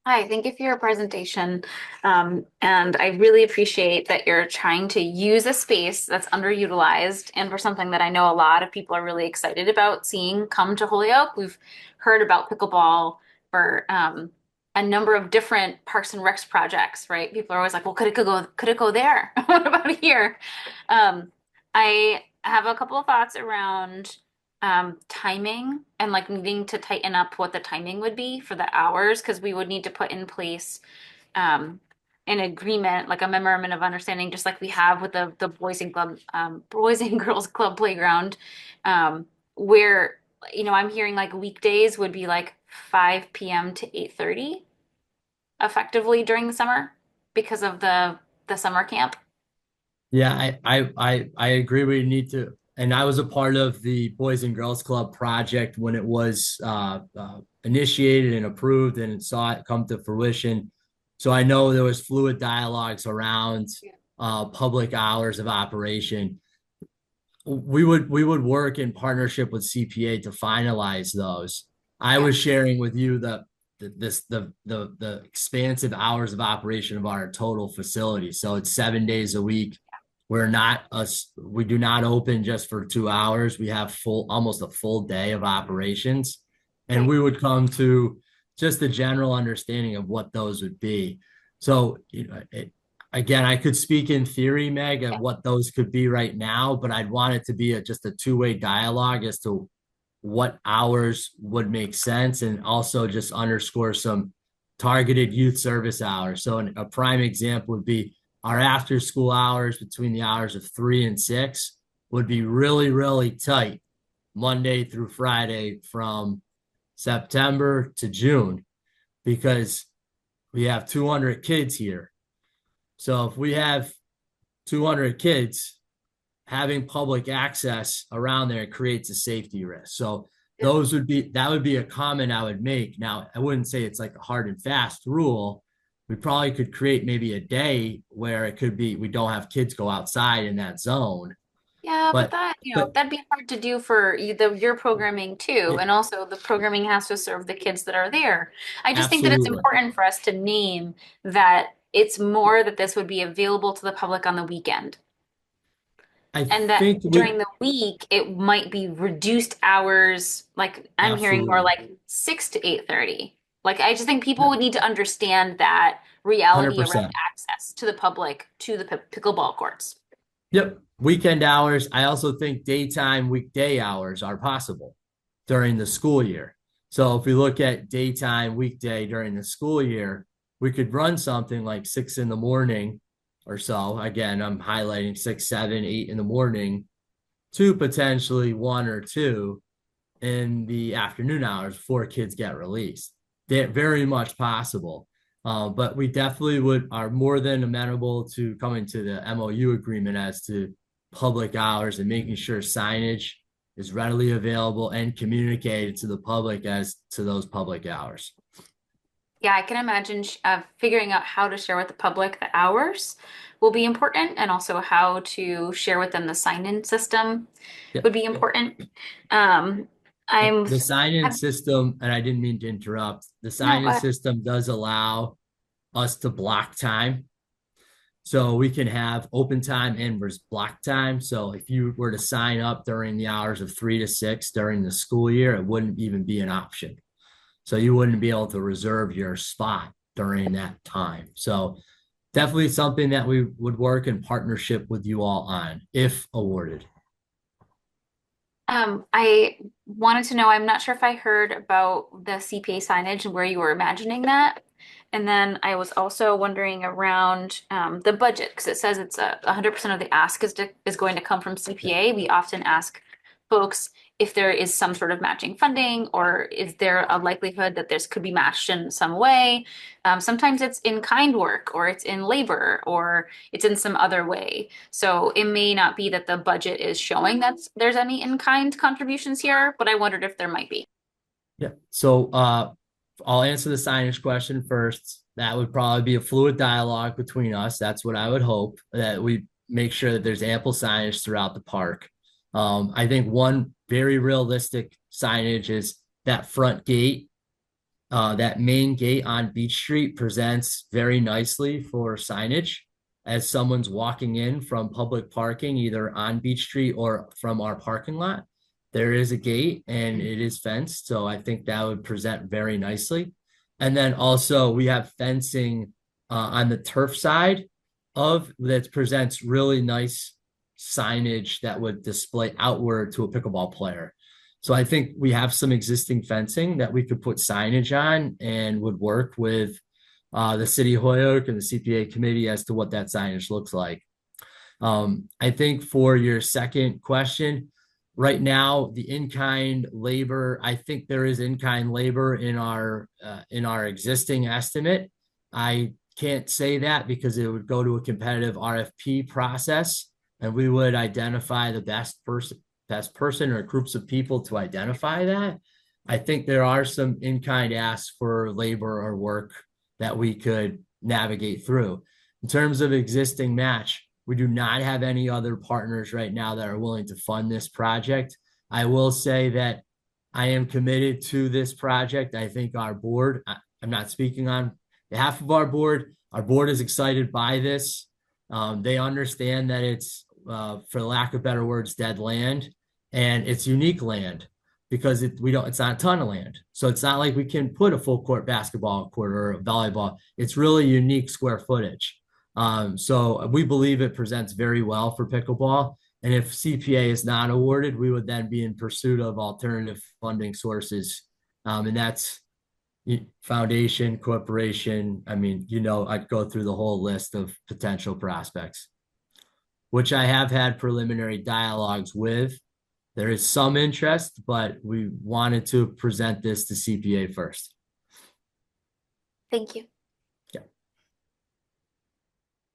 Hi, thank you for your presentation. And I really appreciate that you're trying to use a space that's underutilized and for something that I know a lot of people are really excited about seeing come to Holyoke. We've heard about pickleball for a number of different Parks and Recs projects, right? People are always like, well, could it go there? What about here? I have a couple of thoughts around timing and like needing to tighten up what the timing would be for the hours, because we would need to put in place an agreement, like a memorandum of understanding, just like we have with the Boys and Girls Club playground, where I'm hearing like weekdays would be like 5 p.m. to 8:30 effectively during the summer because of the summer camp. Yeah, I agree. We need to, and I was a part of the Boys and Girls Club project when it was initiated and approved and saw it come to fruition. So I know there was fluid dialogues around public hours of operation. We would work in partnership with CPA to finalize those. I was sharing with you the expansive hours of operation of our total facility. So it's 7 days a week. We do not open just for 2 hours. We have almost a full day of operations, and we would come to just a general understanding of what those would be. So, again, I could speak in theory, Meg, of what those could be right now, but I'd want it to be just a two-way dialogue as to what hours would make sense, and also just underscore some targeted youth service hours. So a prime example would be our after school hours between the hours of 3 and 6 would be really, really tight Monday through Friday from September to June, because we have 200 kids here. So if we have 200 kids, having public access around there creates a safety risk. So that would be a comment I would make. Now, I wouldn't say it's like a hard and fast rule. We probably could create maybe a day where it could be we don't have kids go outside in that zone. Yeah, but But that, that'd be hard to do for your programming too. Yeah. And also the programming has to serve the kids that are there. I just think that it's Absolutely. important for us to name that it's more that this would be available to the public on the weekend. I And that think during the week, it might be reduced hours. Like I'm hearing more Absolutely. like 6 to 8:30. Like I just think people would need to understand that reality around 100%. access to the public to the pickleball courts. Yep. Weekend hours. I also think daytime, weekday hours are possible during the school year. So if we look at daytime, weekday during the school year, we could run something like 6 in the morning or so. Again, I'm highlighting 6, 7, 8 in the morning to potentially 1 or 2 in the afternoon hours before kids get released. They're very much possible. But we definitely are more than amenable to coming to the MOU agreement as to public hours and making sure signage is readily available and communicated to the public as to those public hours. Yeah, I can imagine figuring out how to share with the public the hours will be important, and also how to share with them the sign-in system would be important. The sign-in system, and I didn't mean to interrupt, the sign-in system does allow us to block time. So we can have open time and block time. So if you were to sign up during the hours of 3 to 6 during the school year, it wouldn't even be an option. So you wouldn't be able to reserve your spot during that time. So definitely something that we would work in partnership with you all on if awarded. I wanted to know, I'm not sure if I heard about the CPA signage and where you were imagining that. And then I was also wondering around the budget, because it says it's 100% of the ask is going to come from CPA. We often ask folks if there is some sort of matching funding, or is there a likelihood that this could be matched in some way? Sometimes it's in kind work, or it's in labor, or it's in some other way. So it may not be that the budget is showing that there's any in-kind contributions here, but I wondered if there might be. Yeah. So I'll answer the signage question first. That would probably be a fluid dialogue between us. That's what I would hope, that we make sure that there's ample signage throughout the park. I think one very realistic signage is that front gate. That main gate on Beach Street presents very nicely for signage as someone's walking in from public parking, either on Beach Street or from our parking lot. There is a gate and it is fenced. So I think that would present very nicely. And then also we have fencing on the turf side that presents really nice signage that would display outward to a pickleball player. So I think we have some existing fencing that we could put signage on and would work with the city of Holyoke and the CPA committee as to what that signage looks like. I think for your second question, right now, the in-kind labor, I think there is in-kind labor in our existing estimate. I can't say that because it would go to a competitive RFP process, and we would identify the best person or groups of people to identify that. I think there are some in-kind asks for labor or work that we could navigate through. In terms of existing match, we do not have any other partners right now that are willing to fund this project. I will say that I am committed to this project. I think our board, I'm not speaking on behalf of our board is excited by this. They understand that it's, for lack of better words, dead land, and it's unique land because it's not a ton of land. So it's not like we can put a full court basketball court or a volleyball. It's really unique square footage. So we believe it presents very well for pickleball. And if CPA is not awarded, we would then be in pursuit of alternative funding sources. And that's foundation, corporation. I mean, I'd go through the whole list of potential prospects, which I have had preliminary dialogues with. There is some interest, but we wanted to present this to CPA first. Thank you.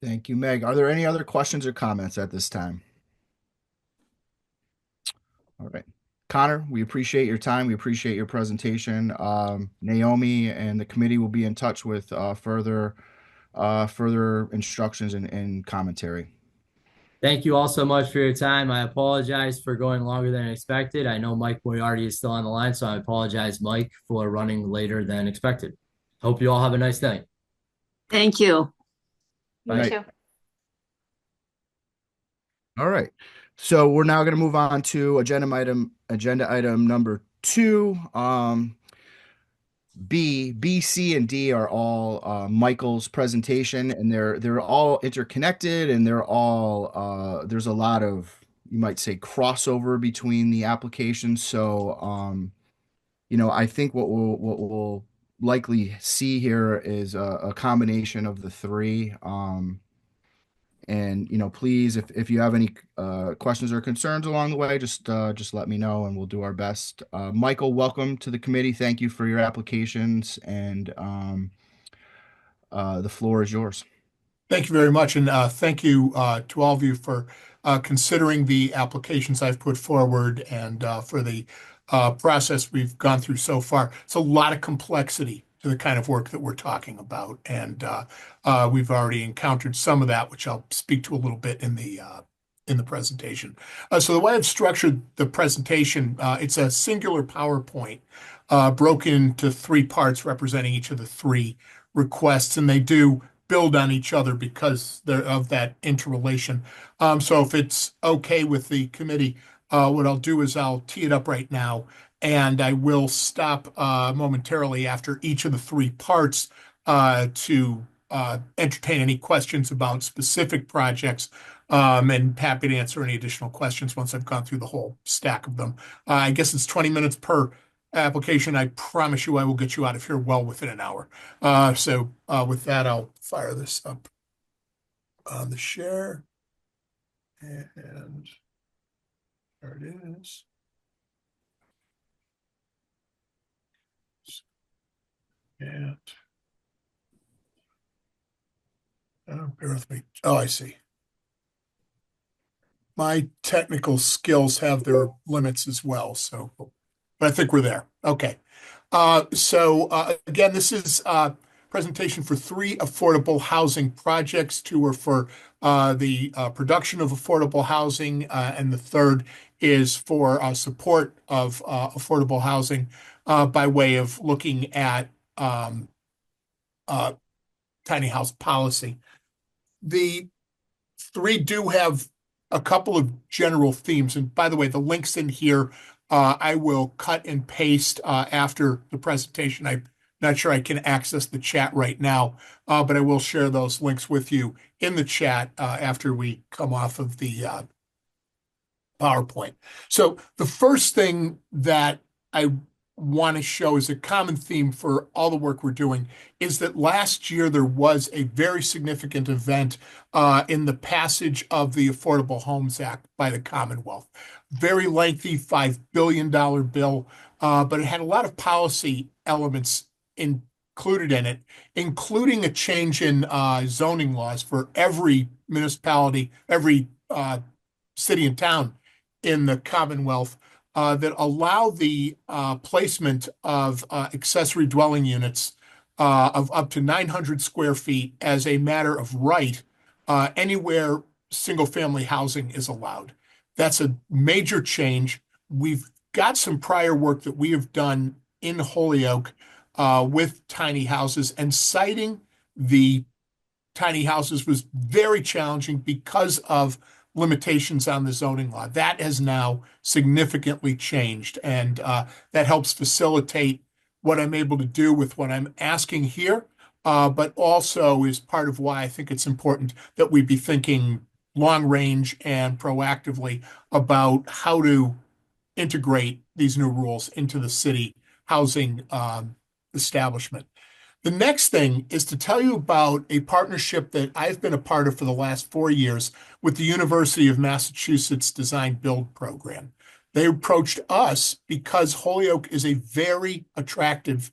Thank you, Meg. Are there any other questions or comments at this time? All right. Connor, we appreciate your time. We appreciate your presentation. Naomi and the committee will be in touch with further instructions and commentary. Thank you all so much for your time. I apologize for going longer than expected. I know Mike Moriarty is still on the line, so I apologize, Mike, for running later than expected. Hope you all have a nice day. Thank you. You Bye. too. All right. So we're now going to move on to agenda item number 2. B, C, and D are all Michael's presentation, and they're all interconnected, and they're all there's a lot of, you might say, crossover between the applications. So I think what we'll likely see here is a combination of the three. And please, if you have any questions or concerns along the way, just let me know and we'll do our best. Michael, welcome to the committee. Thank you for your applications, and the floor is yours. Thank you very much, and thank you to all of you for considering the applications I've put forward and for the process we've gone through so far. It's a lot of complexity to the kind of work that we're talking about, and we've already encountered some of that, which I'll speak to a little bit in the presentation. So the way I've structured the presentation, it's a singular PowerPoint broken into 3 parts representing each of the 3 requests, and they do build on each other because they're of that interrelation. So if it's okay with the committee, what I'll do is I'll tee it up right now, and I will stop momentarily after each of the 3 parts to entertain any questions about specific projects, and happy to answer any additional questions once I've gone through the whole stack of them. I guess it's 20 minutes per application. I promise you I will get you out of here well within an hour. So with that, I'll fire this up on the share. And there it is. And bear with me. Oh, I see. My technical skills have their limits as well, so but I think we're there. Okay. So again, this is a presentation for 3 affordable housing projects. 2 are for the production of affordable housing, and the third is for support of affordable housing by way of looking at tiny house policy. The 3 do have a couple of general themes. And by the way, the links in here, I will cut and paste after the presentation. I'm not sure I can access the chat right now, but I will share those links with you in the chat after we come off of the PowerPoint. So the first thing that I want to show is a common theme for all the work we're doing is that last year there was a very significant event in the passage of the Affordable Homes Act by the Commonwealth. Very lengthy $5 billion bill, but it had a lot of policy elements included in it, including a change in zoning laws for every municipality, every city and town in the Commonwealth that allow the placement of accessory dwelling units of up to 900 square feet as a matter of right anywhere single-family housing is allowed. That's a major change. We've got some prior work that we have done in Holyoke with tiny houses, and citing the tiny houses was very challenging because of limitations on the zoning law. That has now significantly changed, and that helps facilitate what I'm able to do with what I'm asking here, but also is part of why I think it's important that we be thinking long range and proactively about how to integrate these new rules into the city housing establishment. The next thing is to tell you about a partnership that I've been a part of for the last 4 years with the University of Massachusetts Design Build program. They approached us because Holyoke is a very attractive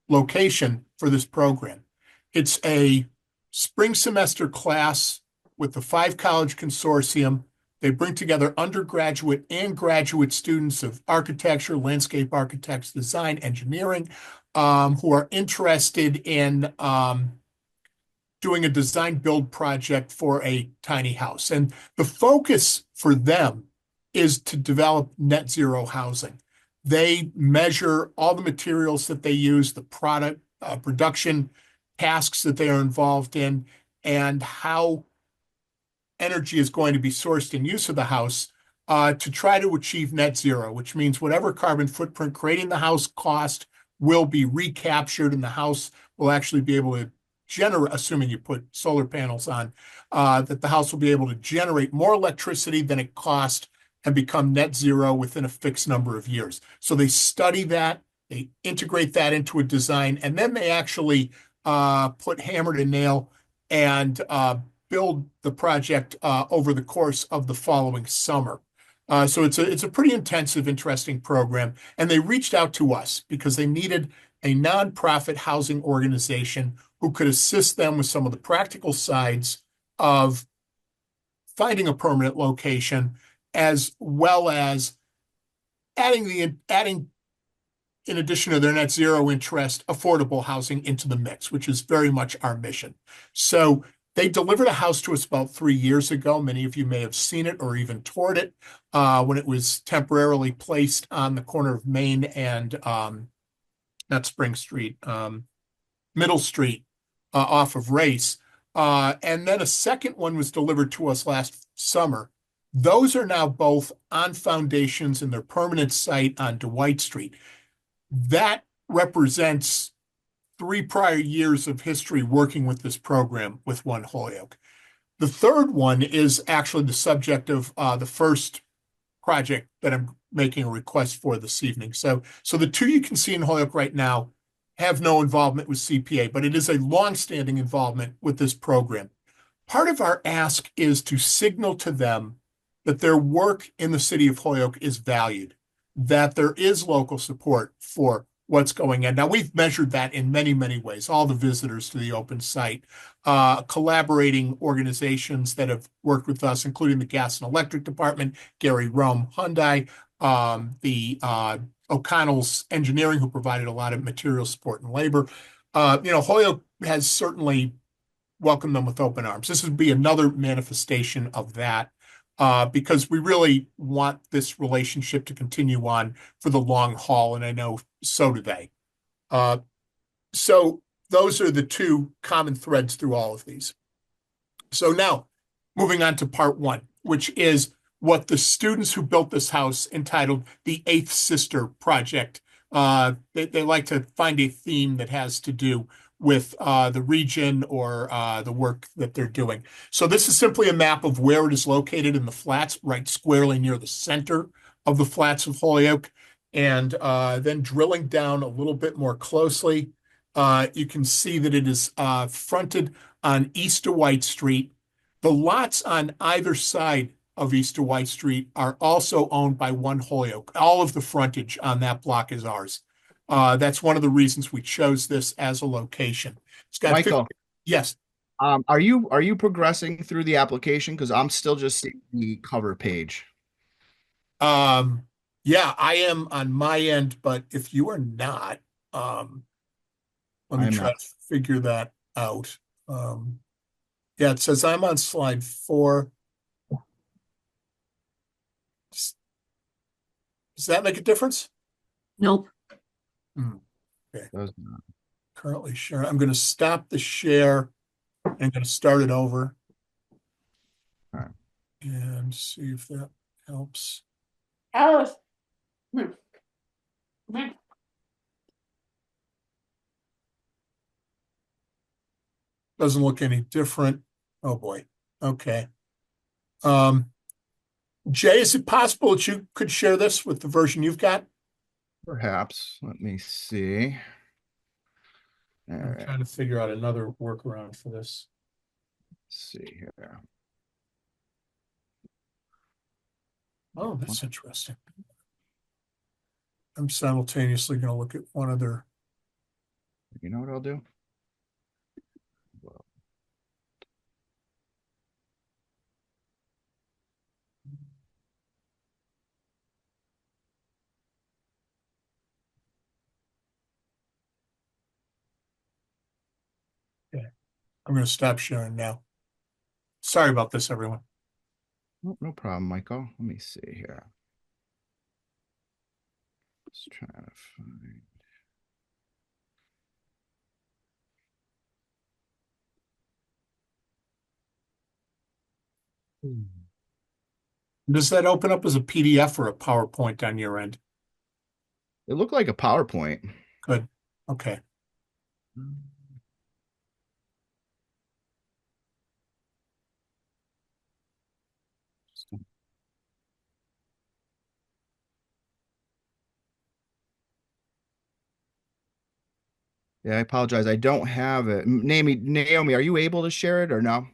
location for this program. It's a spring semester class with the 5-college consortium. They bring together undergraduate and graduate students of architecture, landscape architects, design, engineering, who are interested in doing a design build project for a tiny house. And the focus for them is to develop net zero housing. They measure all the materials that they use, the product production tasks that they are involved in, and how energy is going to be sourced in use of the house to try to achieve net zero, which means whatever carbon footprint creating the house cost will be recaptured, and the house will actually be able to generate, assuming you put solar panels on, that the house will be able to generate more electricity than it cost and become net zero within a fixed number of years. So they study that, they integrate that into a design, and then they actually put hammer to nail and build the project over the course of the following summer. So it's a pretty intensive, interesting program. And they reached out to us because they needed a nonprofit housing organization who could assist them with some of the practical sides of finding a permanent location, as well as adding, in addition to their net zero interest, affordable housing into the mix, which is very much our mission. So they delivered a house to us about 3 years ago. Many of you may have seen it or even toured it when it was temporarily placed on the corner of Main and not Spring Street, Middle Street off of Race. And then a second one was delivered to us last summer. Those are now both on foundations in their permanent site on Dwight Street. That represents 3 prior years of history working with this program with One Holyoke. The third one is actually the subject of the first project that I'm making a request for this evening. So the 2 you can see in Holyoke right now have no involvement with CPA, but it is a longstanding involvement with this program. Part of our ask is to signal to them that their work in the city of Holyoke is valued, that there is local support for what's going on. Now, we've measured that in many, many ways. All the visitors to the open site, collaborating organizations that have worked with us, including the Gas and Electric Department, Gary Rome Hyundai, the O'Connell's Engineering, who provided a lot of material support and labor. Holyoke has certainly welcomed them with open arms. This would be another manifestation of that. Because we really want this relationship to continue on for the long haul, and I know so do they. So those are the 2 common threads through all of these. So now, moving on to part 1, which is what the students who built this house entitled the Eighth Sister Project. They like to find a theme that has to do with the region or the work that they're doing. So this is simply a map of where it is located in the flats, right squarely near the center of the flats of Holyoke. And then drilling down a little bit more closely, you can see that it is fronted on East Dwight Street. The lots on either side of East Dwight Street are also owned by One Holyoke. All of the frontage on that block is ours. That's one of the reasons we chose this as a location. It's got Michael. Yes. Are you progressing through the application? Because I'm still just seeing the cover page. Yeah, I am on my end, but if you are not, let me try to figure that out. Yeah, it says I'm on slide 4. Does that make a difference? Nope. Okay. Currently sharing. I'm going to stop the share and I'm going to start it over. All right. And see if that helps. Alice. Doesn't look any different. Oh boy. Okay. Jay, is it possible that you could share this with the version you've got? Perhaps. Let me see. I'm trying to figure out another workaround for this. Let's see here. Oh, that's interesting. I'm simultaneously going to look at one other. You know what I'll do? I'm going to stop sharing now. Sorry about this, everyone. No problem, Michael. Let me see here. Just trying to find. Does that open up as a PDF or a PowerPoint on your end? It looked like a PowerPoint. Good. Okay. Yeah, I apologize. I don't have it. Naomi, are you able to share it or no?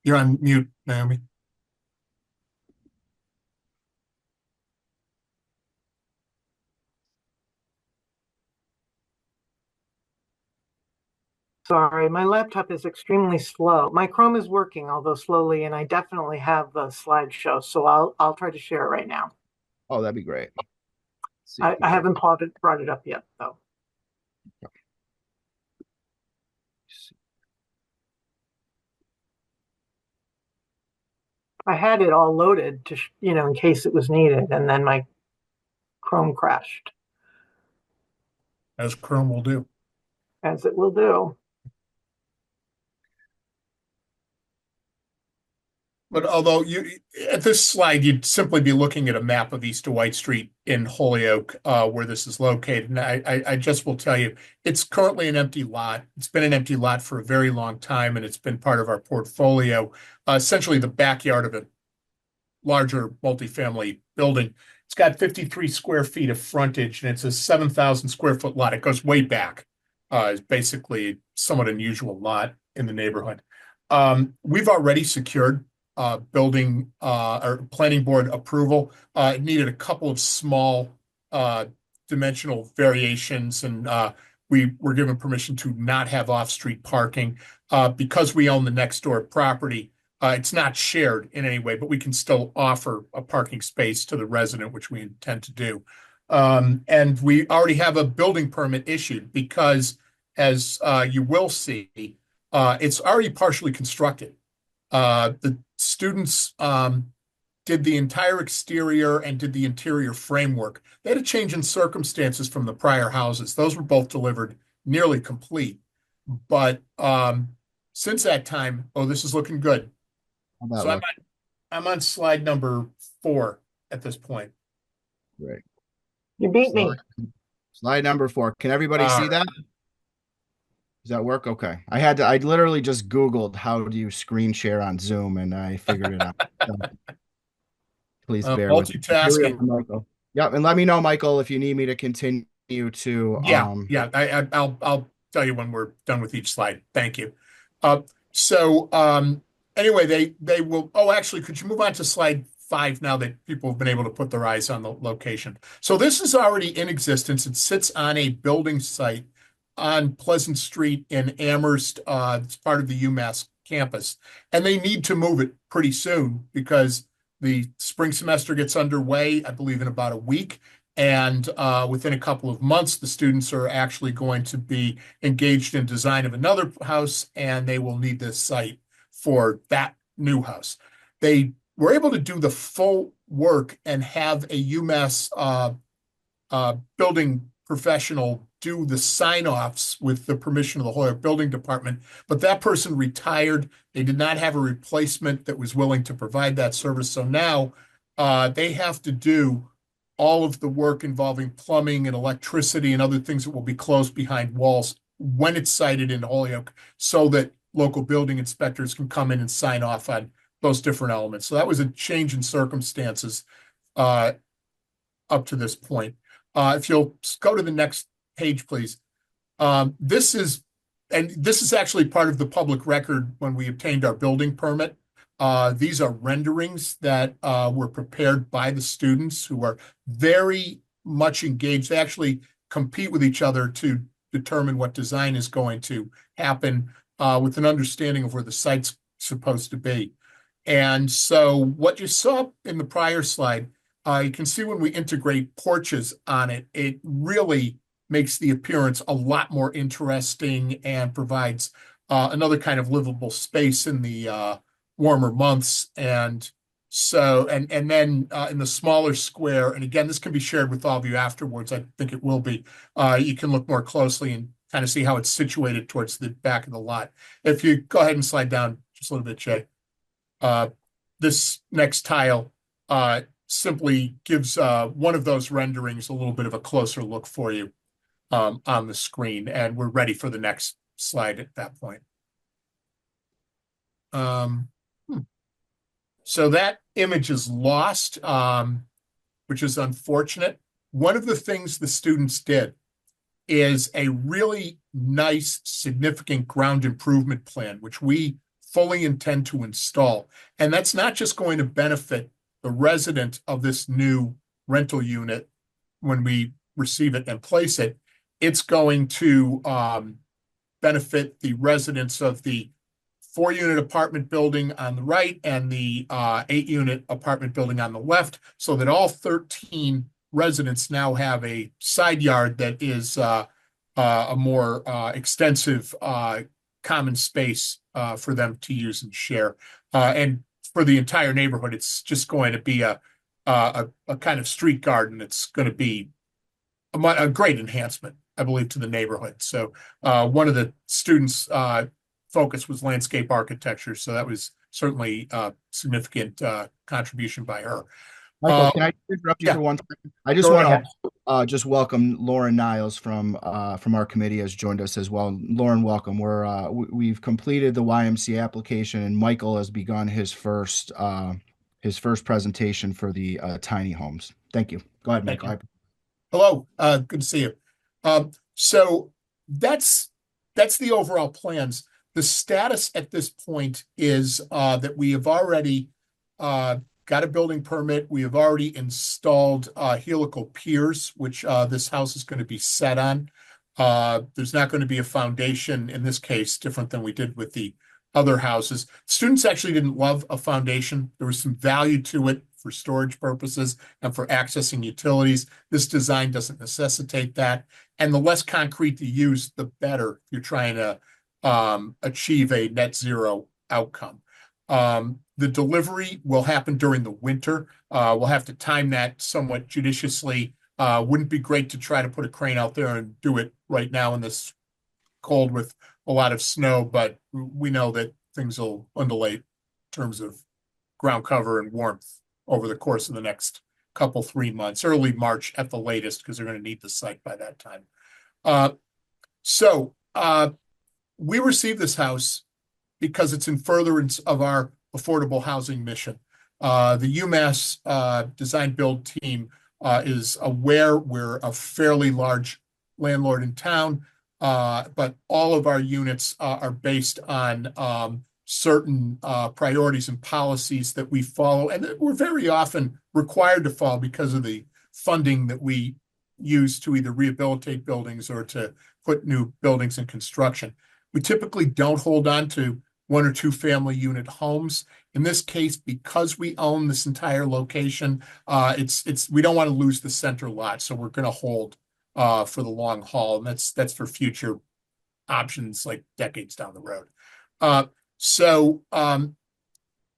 You're on mute, Naomi. Sorry, my laptop is extremely slow. My Chrome is working, although slowly, and I definitely have a slideshow, so I'll try to share it right now. Oh, that'd be great. See I haven't brought it up yet, though. I had it all loaded to, in case it was needed, and then my Chrome crashed, As Chrome will do. as it will do. But although at this slide, you'd simply be looking at a map of East Dwight Street in Holyoke, where this is located. And I just will tell you, it's currently an empty lot. It's been an empty lot for a very long time, and it's been part of our portfolio, essentially the backyard of a larger multifamily building. It's got 53 square feet of frontage, and it's a 7,000 square foot lot. It goes way back. It's basically a somewhat unusual lot in the neighborhood. We've already secured building or planning board approval. It needed a couple of small dimensional variations, and we were given permission to not have off-street parking. Because we own the next door property, it's not shared in any way, but we can still offer a parking space to the resident, which we intend to do. And we already have a building permit issued because, as you will see, it's already partially constructed. The students did the entire exterior and did the interior framework. They had a change in circumstances from the prior houses. Those were both delivered nearly complete. But since that time, this is looking good. So I'm on slide number 4 at this point. Great. You beat me. Slide number 4. Can everybody see that? Does that work? Okay. I literally just Googled how do you screen share on Zoom and I figured it out. So, please bear with me. Multitasking. Michael. Yep. And let me know, Michael, if you need me to continue to. I'll tell you when we're done with each slide. Thank you. Anyway, they will. Oh, actually, could you move on to slide 5 now that people have been able to put their eyes on the location? So this is already in existence. It sits on a building site on Pleasant Street in Amherst. It's part of the UMass campus, and they need to move it pretty soon because the spring semester gets underway, I believe, in about a week. And within a couple of months, the students are actually going to be engaged in design of another house, and they will need this site for that new house. They were able to do the full work and have a UMass building professional do the sign-offs with the permission of the Holyoke Building Department, but that person retired. They did not have a replacement that was willing to provide that service. So now they have to do all of the work involving plumbing and electricity and other things that will be closed behind walls when it's sited in Holyoke so that local building inspectors can come in and sign off on those different elements. So that was a change in circumstances up to this point. If you'll go to the next page, please. This is actually part of the public record when we obtained our building permit. These are renderings that were prepared by the students who are very much engaged. They actually compete with each other to determine what design is going to happen with an understanding of where the site's supposed to be. And so what you saw in the prior slide, you can see when we integrate porches on it, it really makes the appearance a lot more interesting and provides another kind of livable space in the warmer months. And so, and then in the smaller square, and again, this can be shared with all of you afterwards. I think it will be. You can look more closely and kind of see how it's situated towards the back of the lot. If you go ahead and slide down just a little bit, Jay. This next tile simply gives one of those renderings a little bit of a closer look for you on the screen, and we're ready for the next slide at that point. So that image is lost, which is unfortunate. One of the things the students did is a really nice, significant ground improvement plan, which we fully intend to install. And that's not just going to benefit the resident of this new rental unit when we receive it and place it. It's going to benefit the residents of the 4-unit apartment building on the right and the 8-unit apartment building on the left, so that all 13 residents now have a side yard that is a more extensive common space for them to use and share. And for the entire neighborhood, it's just going to be a kind of street garden. It's going to be a great enhancement, I believe, to the neighborhood. So one of the students' focus was landscape architecture, so that was certainly a significant contribution by her. Michael, can I interrupt you for 1 second? I just want to just welcome Lauren Niles from our committee has joined us as well. Lauren, welcome. We've completed the YMCA application, and Michael has begun his first presentation for the tiny homes. Thank you. Go ahead, Michael. Hello, good to see you. So that's the overall plans. The status at this point is that we have already got a building permit. We have already installed helical piers, which this house is going to be set on. There's not going to be a foundation in this case, different than we did with the other houses. Students actually didn't love a foundation. There was some value to it for storage purposes and for accessing utilities. This design doesn't necessitate that. And the less concrete you use, the better if you're trying to achieve a net zero outcome. The delivery will happen during the winter. We'll have to time that somewhat judiciously. Wouldn't be great to try to put a crane out there and do it right now in this cold with a lot of snow, but we know that things will undulate in terms of ground cover and warmth over the course of the next couple, 3 months, early March at the latest, because they're going to need the site by that time. We received this house because it's in furtherance of our affordable housing mission. The UMass design build team is aware we're a fairly large landlord in town, but all of our units are based on certain priorities and policies that we follow, and that we're very often required to follow because of the funding that we use to either rehabilitate buildings or to put new buildings in construction. We typically don't hold on to 1 or 2 family unit homes. In this case, because we own this entire location, we don't want to lose the center lot, so we're going to hold for the long haul, and that's for future options like decades down the road.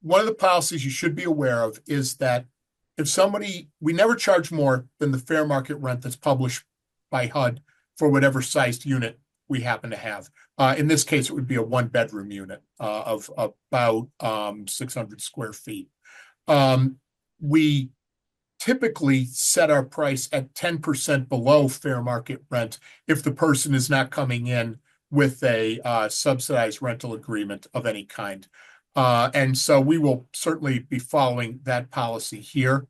One of the policies you should be aware of is that we never charge more than the fair market rent that's published by HUD for whatever sized unit we happen to have. In this case, it would be a 1-bedroom unit of about 600 square feet. We typically set our price at 10% below fair market rent if the person is not coming in with a subsidized rental agreement of any kind. And so we will certainly be following that policy here.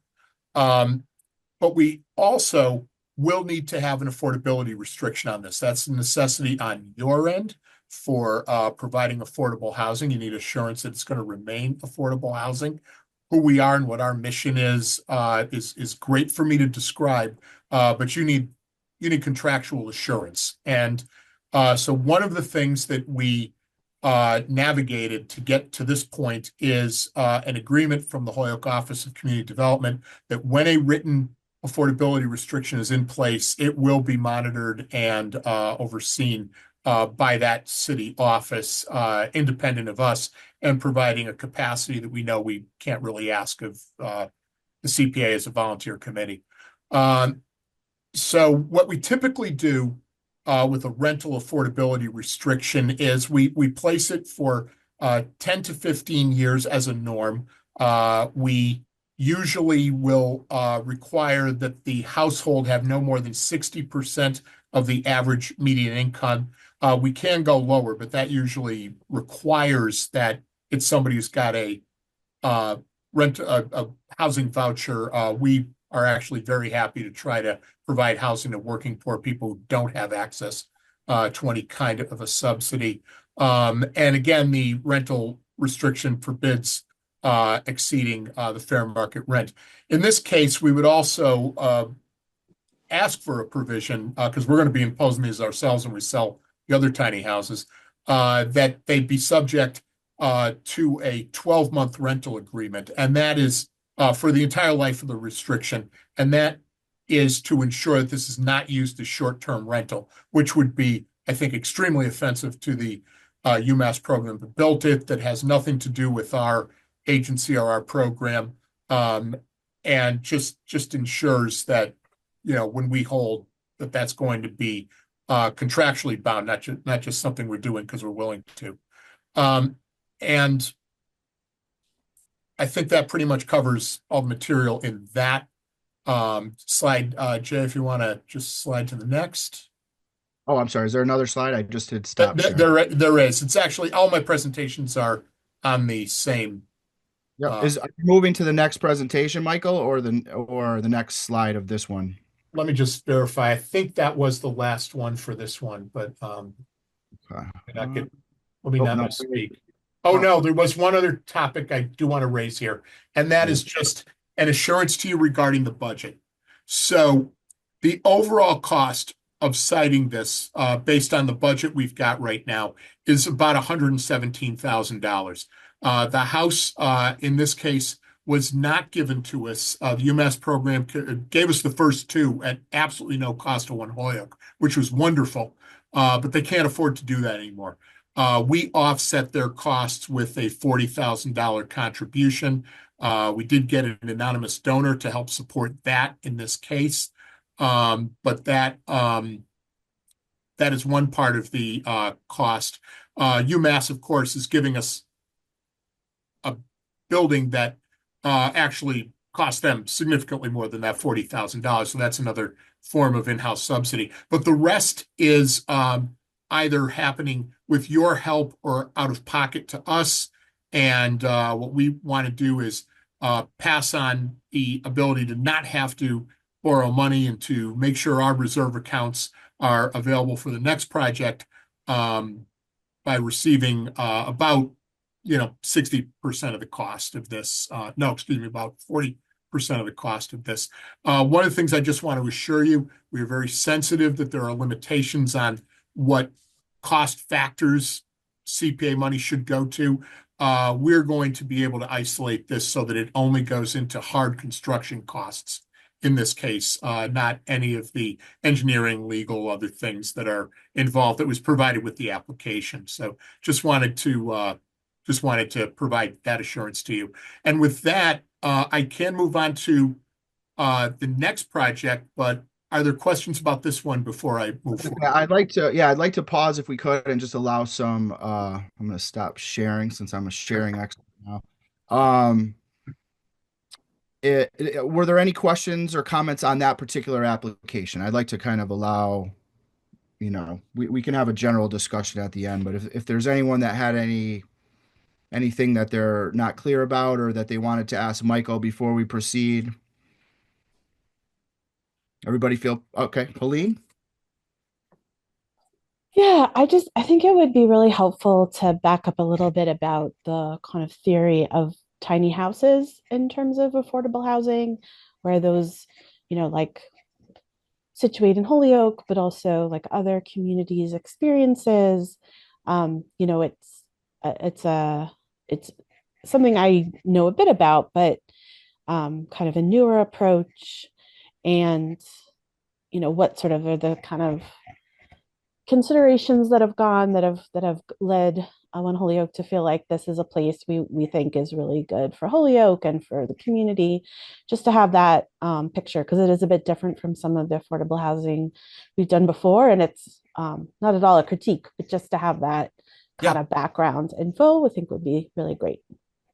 But we also will need to have an affordability restriction on this. That's a necessity on your end for providing affordable housing. You need assurance that it's going to remain affordable housing. Who we are and what our mission is great for me to describe, but you need contractual assurance. And so one of the things that we navigated to get to this point is an agreement from the Holyoke Office of Community Development that when a written affordability restriction is in place, it will be monitored and overseen by that city office, independent of us, and providing a capacity that we know we can't really ask of the CPA as a volunteer committee. So what we typically do with a rental affordability restriction is we place it for 10 to 15 years as a norm. We usually will require that the household have no more than 60% of the average median income. We can go lower, but that usually requires that it's somebody who's got a housing voucher. We are actually very happy to try to provide housing to working poor people who don't have access to any kind of a subsidy. And again, the rental restriction forbids exceeding the fair market rent. In this case, we would also ask for a provision, because we're going to be imposing these ourselves when we sell the other tiny houses, that they be subject to a 12-month rental agreement. And that is for the entire life of the restriction. And that is to ensure that this is not used as short-term rental, which would be, I think, extremely offensive to the UMass program that built it, that has nothing to do with our agency or our program, and just ensures that, when we hold, that that's going to be contractually bound, not just something we're doing because we're willing to. And I think that pretty much covers all the material in that slide. Jay, if you want to just slide to the next. Oh, I'm sorry. Is there another slide? I just did stop sharing. There is. It's actually, all my presentations are on the same. Yeah. Are you moving to the next presentation, Michael, or the next slide of this one? Let me just verify. I think that was the last one for this one, but Okay. let me not no. misspeak. Oh, no, there was one other topic I do want to raise here, and that is just an assurance to you regarding the budget. So the overall cost of citing this, based on the budget we've got right now, is about $117,000. The house, in this case, was not given to us. The UMass program gave us the first two at absolutely no cost to One Holyoke, which was wonderful, but they can't afford to do that anymore. We offset their costs with a $40,000 contribution. We did get an anonymous donor to help support that in this case. But that is one part of the cost. UMass, of course, is giving us a building that actually cost them significantly more than that $40,000. So that's another form of in-house subsidy. But the rest is either happening with your help or out of pocket to us. And what we want to do is pass on the ability to not have to borrow money and to make sure our reserve accounts are available for the next project by receiving about 60% of the cost of this. About 40% of the cost of this. One of the things I just want to assure you, we are very sensitive that there are limitations on what cost factors CPA money should go to. We're going to be able to isolate this so that it only goes into hard construction costs in this case, not any of the engineering, legal, other things that are involved that was provided with the application. So just wanted to provide that assurance to you. And with that, I can move on to the next project, but are there questions about this one before I move forward? I'd like to pause if we could and just allow some, I'm going to stop sharing since I'm a sharing expert now. Were there any questions or comments on that particular application? I'd like to kind of allow, we can have a general discussion at the end, but if there's anyone that had anything that they're not clear about or that they wanted to ask Michael before we proceed. Everybody feel okay? Pauline? Yeah, I think it would be really helpful to back up a little bit about the kind of theory of tiny houses in terms of affordable housing, where those, like situate in Holyoke, but also like other communities' experiences. It's something I know a bit about, but kind of a newer approach. and what sort of are the kind of considerations that have led One Holyoke to feel like this is a place we think is really good for Holyoke and for the community, just to have that picture, because it is a bit different from some of the affordable housing we've done before, and it's not at all a critique, but just to have that kind of background info, I think would be really great.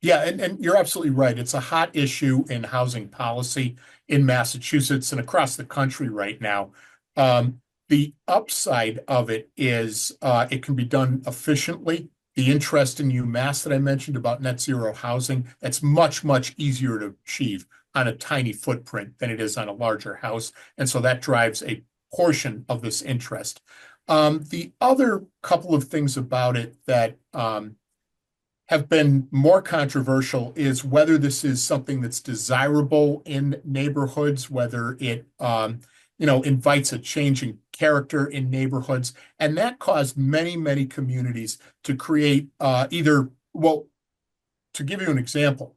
Yeah, and you're absolutely right. It's a hot issue in housing policy in Massachusetts and across the country right now. The upside of it is it can be done efficiently. The interest in UMass that I mentioned about net zero housing, that's much, much easier to achieve on a tiny footprint than it is on a larger house. And so that drives a portion of this interest. The other couple of things about it that have been more controversial is whether this is something that's desirable in neighborhoods, whether it invites a change in character in neighborhoods. And that caused many, many communities to create to give you an example,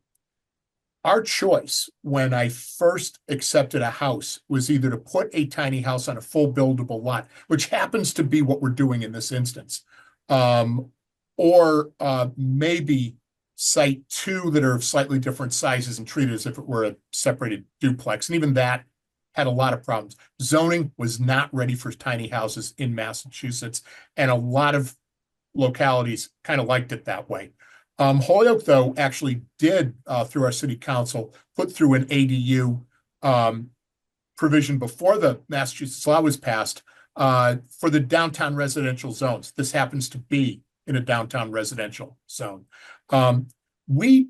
our choice when I first accepted a house was either to put a tiny house on a full buildable lot, which happens to be what we're doing in this instance, or maybe site two that are of slightly different sizes and treated as if it were a separated duplex. And even that had a lot of problems. Zoning was not ready for tiny houses in Massachusetts, and a lot of localities kind of liked it that way. Holyoke, though, actually did, through our city council, put through an ADU provision before the Massachusetts law was passed for the downtown residential zones. This happens to be in a downtown residential zone. We,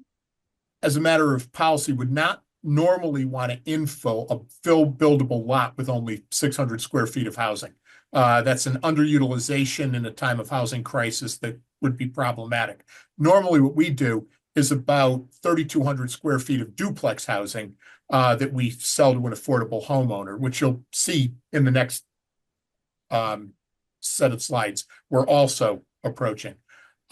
as a matter of policy, would not normally want to infill a buildable lot with only 600 square feet of housing. That's an underutilization in a time of housing crisis that would be problematic. Normally, what we do is about 3,200 square feet of duplex housing that we sell to an affordable homeowner, which you'll see in the next set of slides. We're also approaching.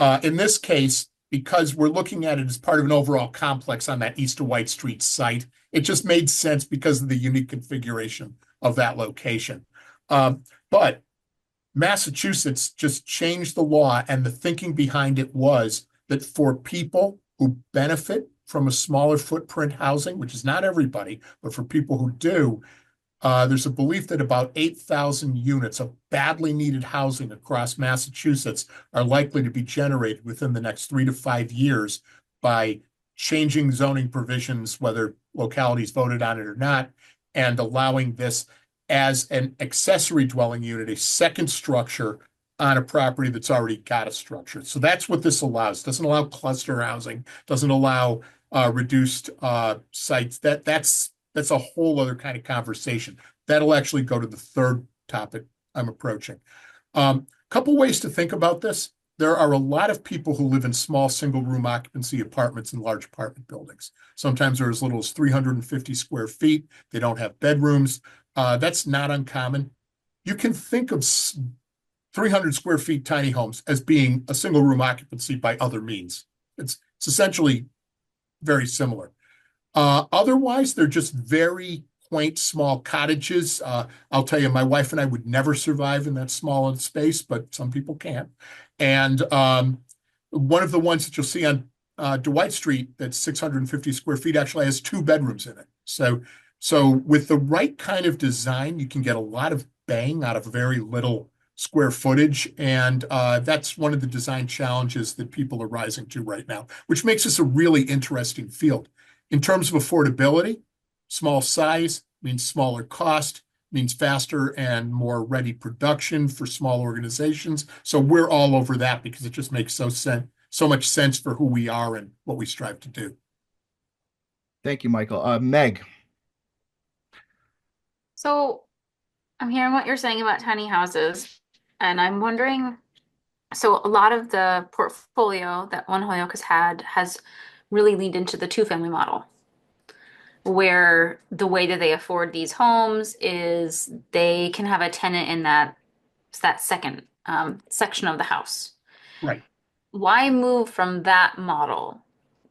In this case, because we're looking at it as part of an overall complex on that East of White Street site, it just made sense because of the unique configuration of that location. But Massachusetts just changed the law, and the thinking behind it was that for people who benefit from a smaller footprint housing, which is not everybody, but for people who do, there's a belief that about 8,000 units of badly needed housing across Massachusetts are likely to be generated within the next 3 to 5 years by changing zoning provisions, whether localities voted on it or not, and allowing this as an accessory dwelling unit, a second structure on a property that's already got a structure. So that's what this allows. It doesn't allow cluster housing, doesn't allow reduced sites. That's a whole other kind of conversation. That'll actually go to the third topic I'm approaching. Couple ways to think about this. There are a lot of people who live in small single-room occupancy apartments in large apartment buildings. Sometimes they're as little as 350 square feet. They don't have bedrooms. That's not uncommon. You can think of 300 square feet tiny homes as being a single-room occupancy by other means. It's essentially very similar. Otherwise, they're just very quaint small cottages. I'll tell you, my wife and I would never survive in that small of space, but some people can. And one of the ones that you'll see on Dwight Street that's 650 square feet actually has 2 bedrooms in it. So with the right kind of design, you can get a lot of bang out of very little square footage. And that's one of the design challenges that people are rising to right now, which makes this a really interesting field. In terms of affordability, small size means smaller cost, means faster and more ready production for small organizations. So we're all over that because it just makes so much sense for who we are and what we strive to do. Thank you, Michael. Meg. So I'm hearing what you're saying about tiny houses, and I'm wondering, so a lot of the portfolio that One Holyoke has had has really leaned into the 2-family model, where the way that they afford these homes is they can have a tenant in that second section of the house. Right. Why move from that model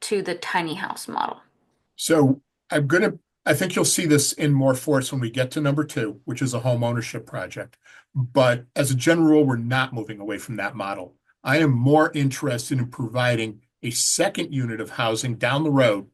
to the tiny house model? So I'm going to I think you'll see this in more force when we get to number 2, which is a home ownership project. But as a general rule, we're not moving away from that model. I am more interested in providing a second unit of housing down the road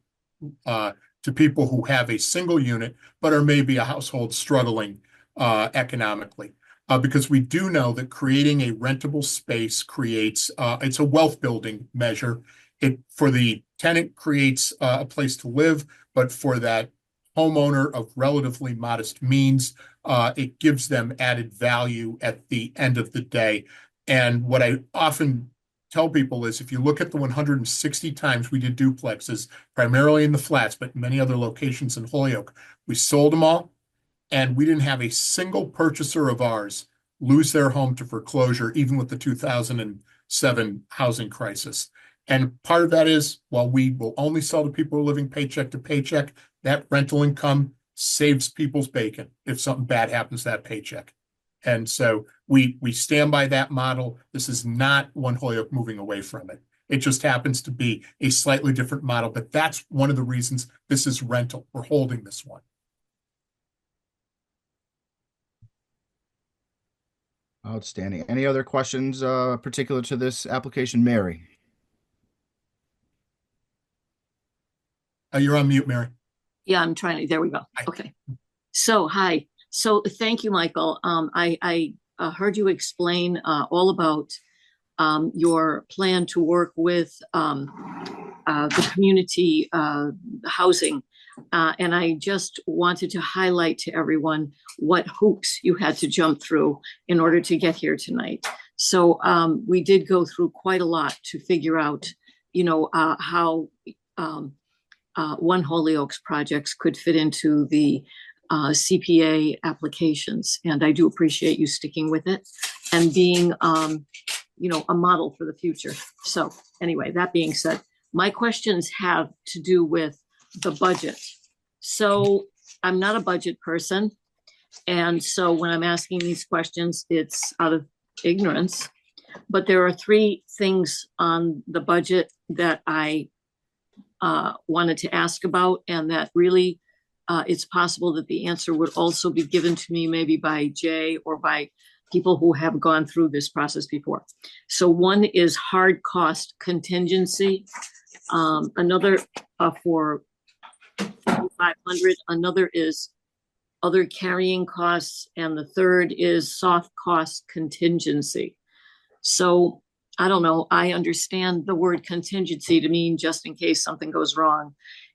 to people who have a single unit, but are maybe a household struggling economically. Because we do know that creating a rentable space creates, it's a wealth building measure. It, for the tenant, creates a place to live, but for that homeowner of relatively modest means, it gives them added value at the end of the day. And what I often tell people is, if you look at the 160 times we did duplexes, primarily in the flats, but many other locations in Holyoke, we sold them all, and we didn't have a single purchaser of ours lose their home to foreclosure, even with the 2007 housing crisis. And part of that is, while we will only sell to people who are living paycheck to paycheck, that rental income saves people's bacon if something bad happens to that paycheck. And so we stand by that model. This is not One Holyoke moving away from it. It just happens to be a slightly different model, but that's one of the reasons this is rental. We're holding this one. Outstanding. Any other questions particular to this application, Mary? You're on mute, Mary. Yeah, I'm trying to, there we go. Hi. Okay. So, hi. So thank you, Michael. I heard you explain all about your plan to work with the community housing. And I just wanted to highlight to everyone what hoops you had to jump through in order to get here tonight. So we did go through quite a lot to figure out, how One Holyoke's projects could fit into the CPA applications. And I do appreciate you sticking with it and being, a model for the future. So anyway, that being said, my questions have to do with the budget. So I'm not a budget person. And so when I'm asking these questions, it's out of ignorance. But there are 3 things on the budget that I wanted to ask about, and that really it's possible that the answer would also be given to me maybe by Jay or by people who have gone through this process before. So one is hard cost contingency, another for 500, another is other carrying costs, and the third is soft cost contingency. So I don't know, I understand the word contingency to mean just in case something goes wrong.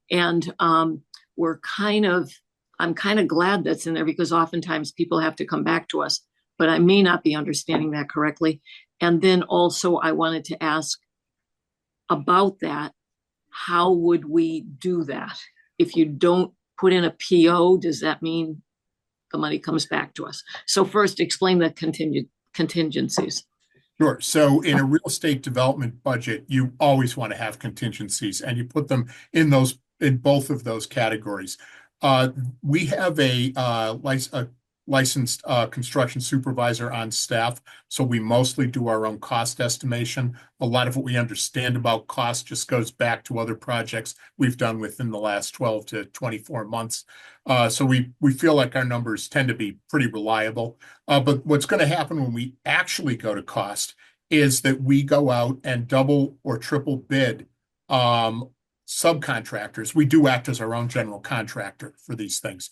And I'm kind of glad that's in there, because oftentimes people have to come back to us, but I may not be understanding that correctly. And then also I wanted to ask about that. How would we do that? If you don't put in a PO, does that mean the money comes back to us? So first, explain the contingencies. Sure. So in a real estate development budget, you always want to have contingencies, and you put them in both of those categories. We have a licensed construction supervisor on staff, so we mostly do our own cost estimation. A lot of what we understand about cost just goes back to other projects we've done within the last 12 to 24 months. So we feel like our numbers tend to be pretty reliable. But what's going to happen when we actually go to cost is that we go out and double or triple bid subcontractors. We do act as our own general contractor for these things.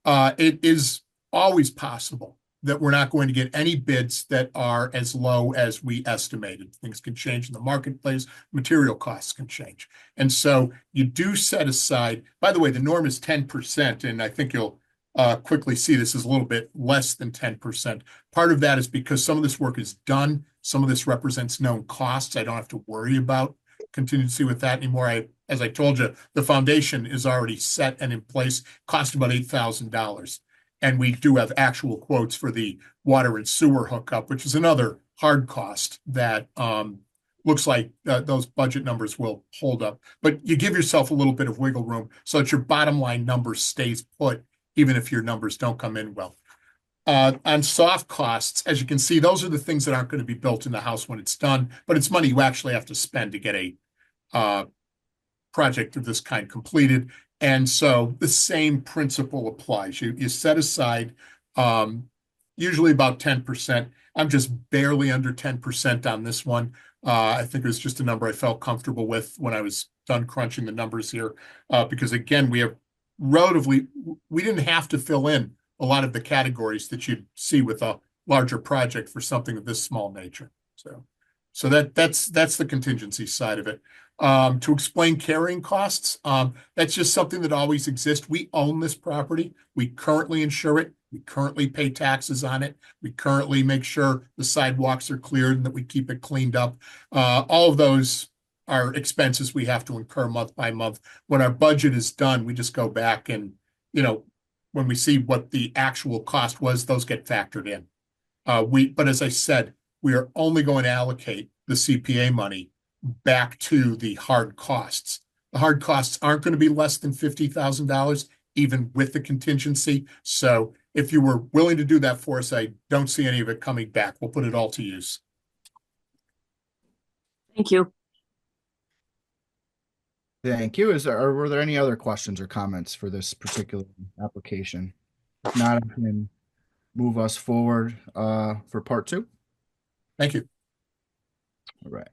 It is always possible that we're not going to get any bids that are as low as we estimated. Things can change in the marketplace, material costs can change. And so you do set aside, by the way, the norm is 10%, and I think you'll quickly see this is a little bit less than 10%. Part of that is because some of this work is done. Some of this represents known costs. I don't have to worry about contingency with that anymore. As I told you, the foundation is already set and in place, cost about $8,000. And we do have actual quotes for the water and sewer hookup, which is another hard cost that looks like those budget numbers will hold up. But you give yourself a little bit of wiggle room so that your bottom line number stays put, even if your numbers don't come in well. On soft costs, as you can see, those are the things that aren't going to be built in the house when it's done, but it's money you actually have to spend to get a project of this kind completed. And so the same principle applies. You set aside usually about 10%. I'm just barely under 10% on this one. I think it was just a number I felt comfortable with when I was done crunching the numbers here. Because again, we didn't have to fill in a lot of the categories that you'd see with a larger project for something of this small nature. So that's the contingency side of it. To explain carrying costs, that's just something that always exists. We own this property. We currently insure it. We currently pay taxes on it. We currently make sure the sidewalks are cleared and that we keep it cleaned up. All of those are expenses we have to incur month by month. When our budget is done, we just go back and, when we see what the actual cost was, those get factored in. But as I said, we are only going to allocate the CPA money back to the hard costs. The hard costs aren't going to be less than $50,000, even with the contingency. So if you were willing to do that for us, I don't see any of it coming back. We'll put it all to use. Thank you. Thank you. Were there any other questions or comments for this particular application? If not, I can move us forward for part 2. Thank you. All right.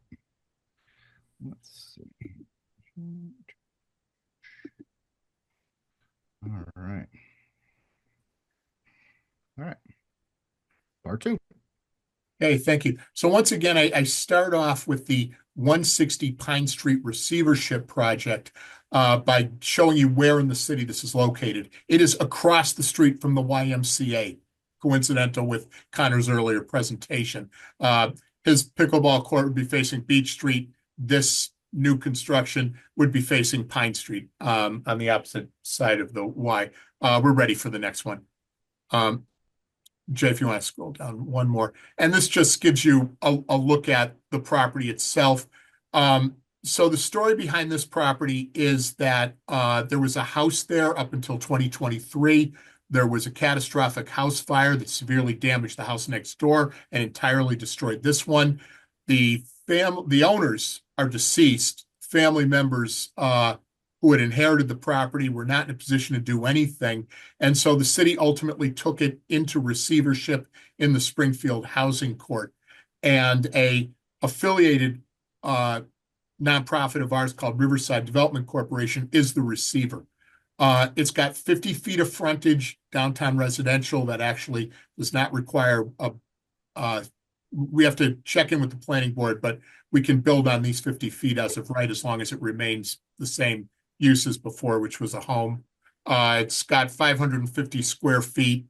Let's see. All right. All right. Part 2. Hey, thank you. So once again, I start off with the 160 Pine Street receivership project by showing you where in the city this is located. It is across the street from the YMCA, coincidental with Conor's earlier presentation. His pickleball court would be facing Beach Street. This new construction would be facing Pine Street on the opposite side of the Y. We're ready for the next one. Jay, if you want to scroll down one more. And this just gives you a look at the property itself. So the story behind this property is that there was a house there up until 2023. There was a catastrophic house fire that severely damaged the house next door and entirely destroyed this one. The owners are deceased. Family members who had inherited the property were not in a position to do anything. And so the city ultimately took it into receivership in the Springfield Housing Court. And a affiliated nonprofit of ours called Riverside Development Corporation is the receiver. It's got 50 feet of frontage, downtown residential, that actually does not require we have to check in with the planning board, but we can build on these 50 feet as of right, as long as it remains the same use as before, which was a home. It's got 550 square feet.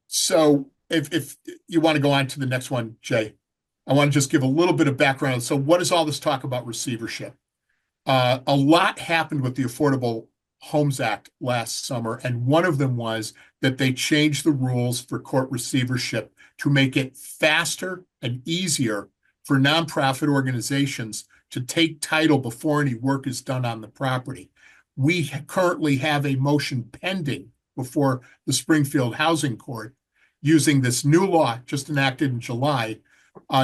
So if you want to go on to the next one, Jay, I want to just give a little bit of background. So what is all this talk about receivership? A lot happened with the Affordable Homes Act last summer, and one of them was that they changed the rules for court receivership to make it faster and easier for nonprofit organizations to take title before any work is done on the property. We currently have a motion pending before the Springfield Housing Court using this new law just enacted in July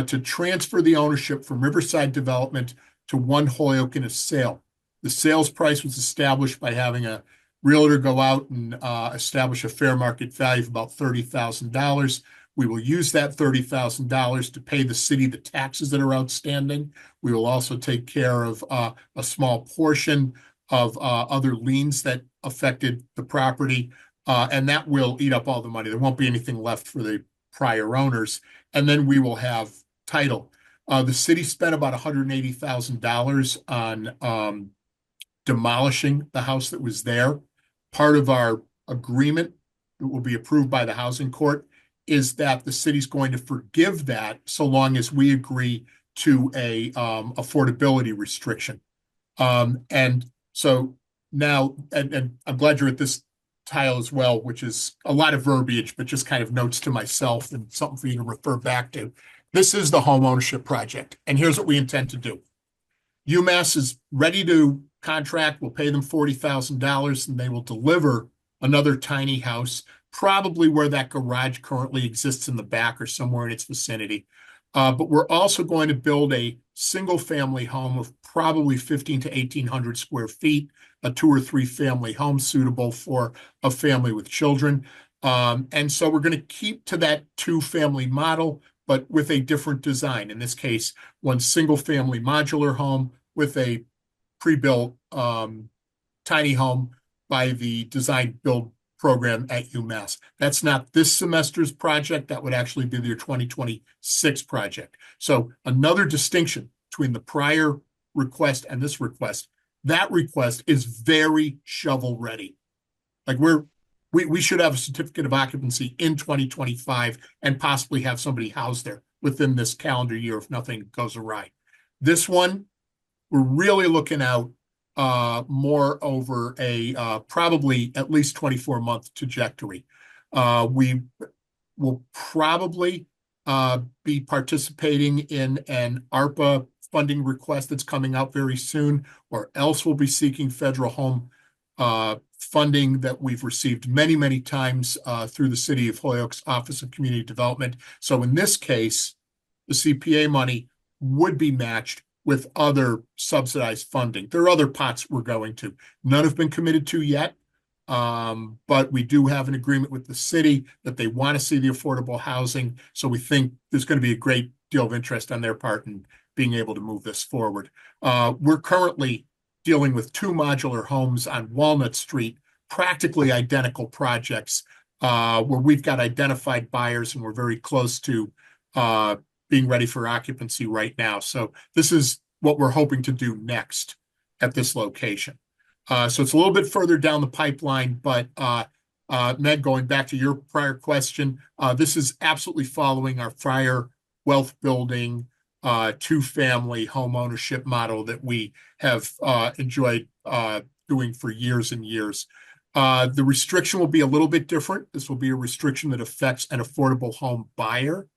to transfer the ownership from Riverside Development to One Holyoke in a sale. The sales price was established by having a realtor go out and establish a fair market value of about $30,000. We will use that $30,000 to pay the city the taxes that are outstanding. We will also take care of a small portion of other liens that affected the property, and that will eat up all the money. There won't be anything left for the prior owners, and then we will have title. The city spent about $180,000 on demolishing the house that was there. Part of our agreement that will be approved by the housing court is that the city's going to forgive that so long as we agree to a affordability restriction. And so now, and I'm glad you're at this tile as well, which is a lot of verbiage, but just kind of notes to myself and something for you to refer back to. This is the home ownership project, and here's what we intend to do. UMass is ready to contract. We'll pay them $40,000, and they will deliver another tiny house, probably where that garage currently exists in the back or somewhere in its vicinity. But we're also going to build a single-family home of probably 15 to 1,800 square feet, a 2 or 3 family home suitable for a family with children. And so we're going to keep to that 2-family model, but with a different design. In this case, one single-family modular home with a pre-built tiny home by the design build program at UMass. That's not this semester's project. That would actually be their 2026 project. So another distinction between the prior request and this request, that request is very shovel ready. Like we should have a certificate of occupancy in 2025 and possibly have somebody housed there within this calendar year if nothing goes awry. This one, we're really looking out more over a probably at least 24-month trajectory. We will probably be participating in an ARPA funding request that's coming out very soon, or else we'll be seeking federal home funding that we've received many, many times through the City of Holyoke's Office of Community Development. So in this case, the CPA money would be matched with other subsidized funding. There are other pots we're going to. None have been committed to yet, but we do have an agreement with the city that they want to see the affordable housing. So we think there's going to be a great deal of interest on their part in being able to move this forward. We're currently dealing with 2 modular homes on Walnut Street, practically identical projects, where we've got identified buyers and we're very close to being ready for occupancy right now. So this is what we're hoping to do next at this location. So it's a little bit further down the pipeline, but Meg, going back to your prior question, this is absolutely following our prior wealth building 2-family home ownership model that we have enjoyed doing for years and years. The restriction will be a little bit different. This will be a restriction that affects an affordable home buyer.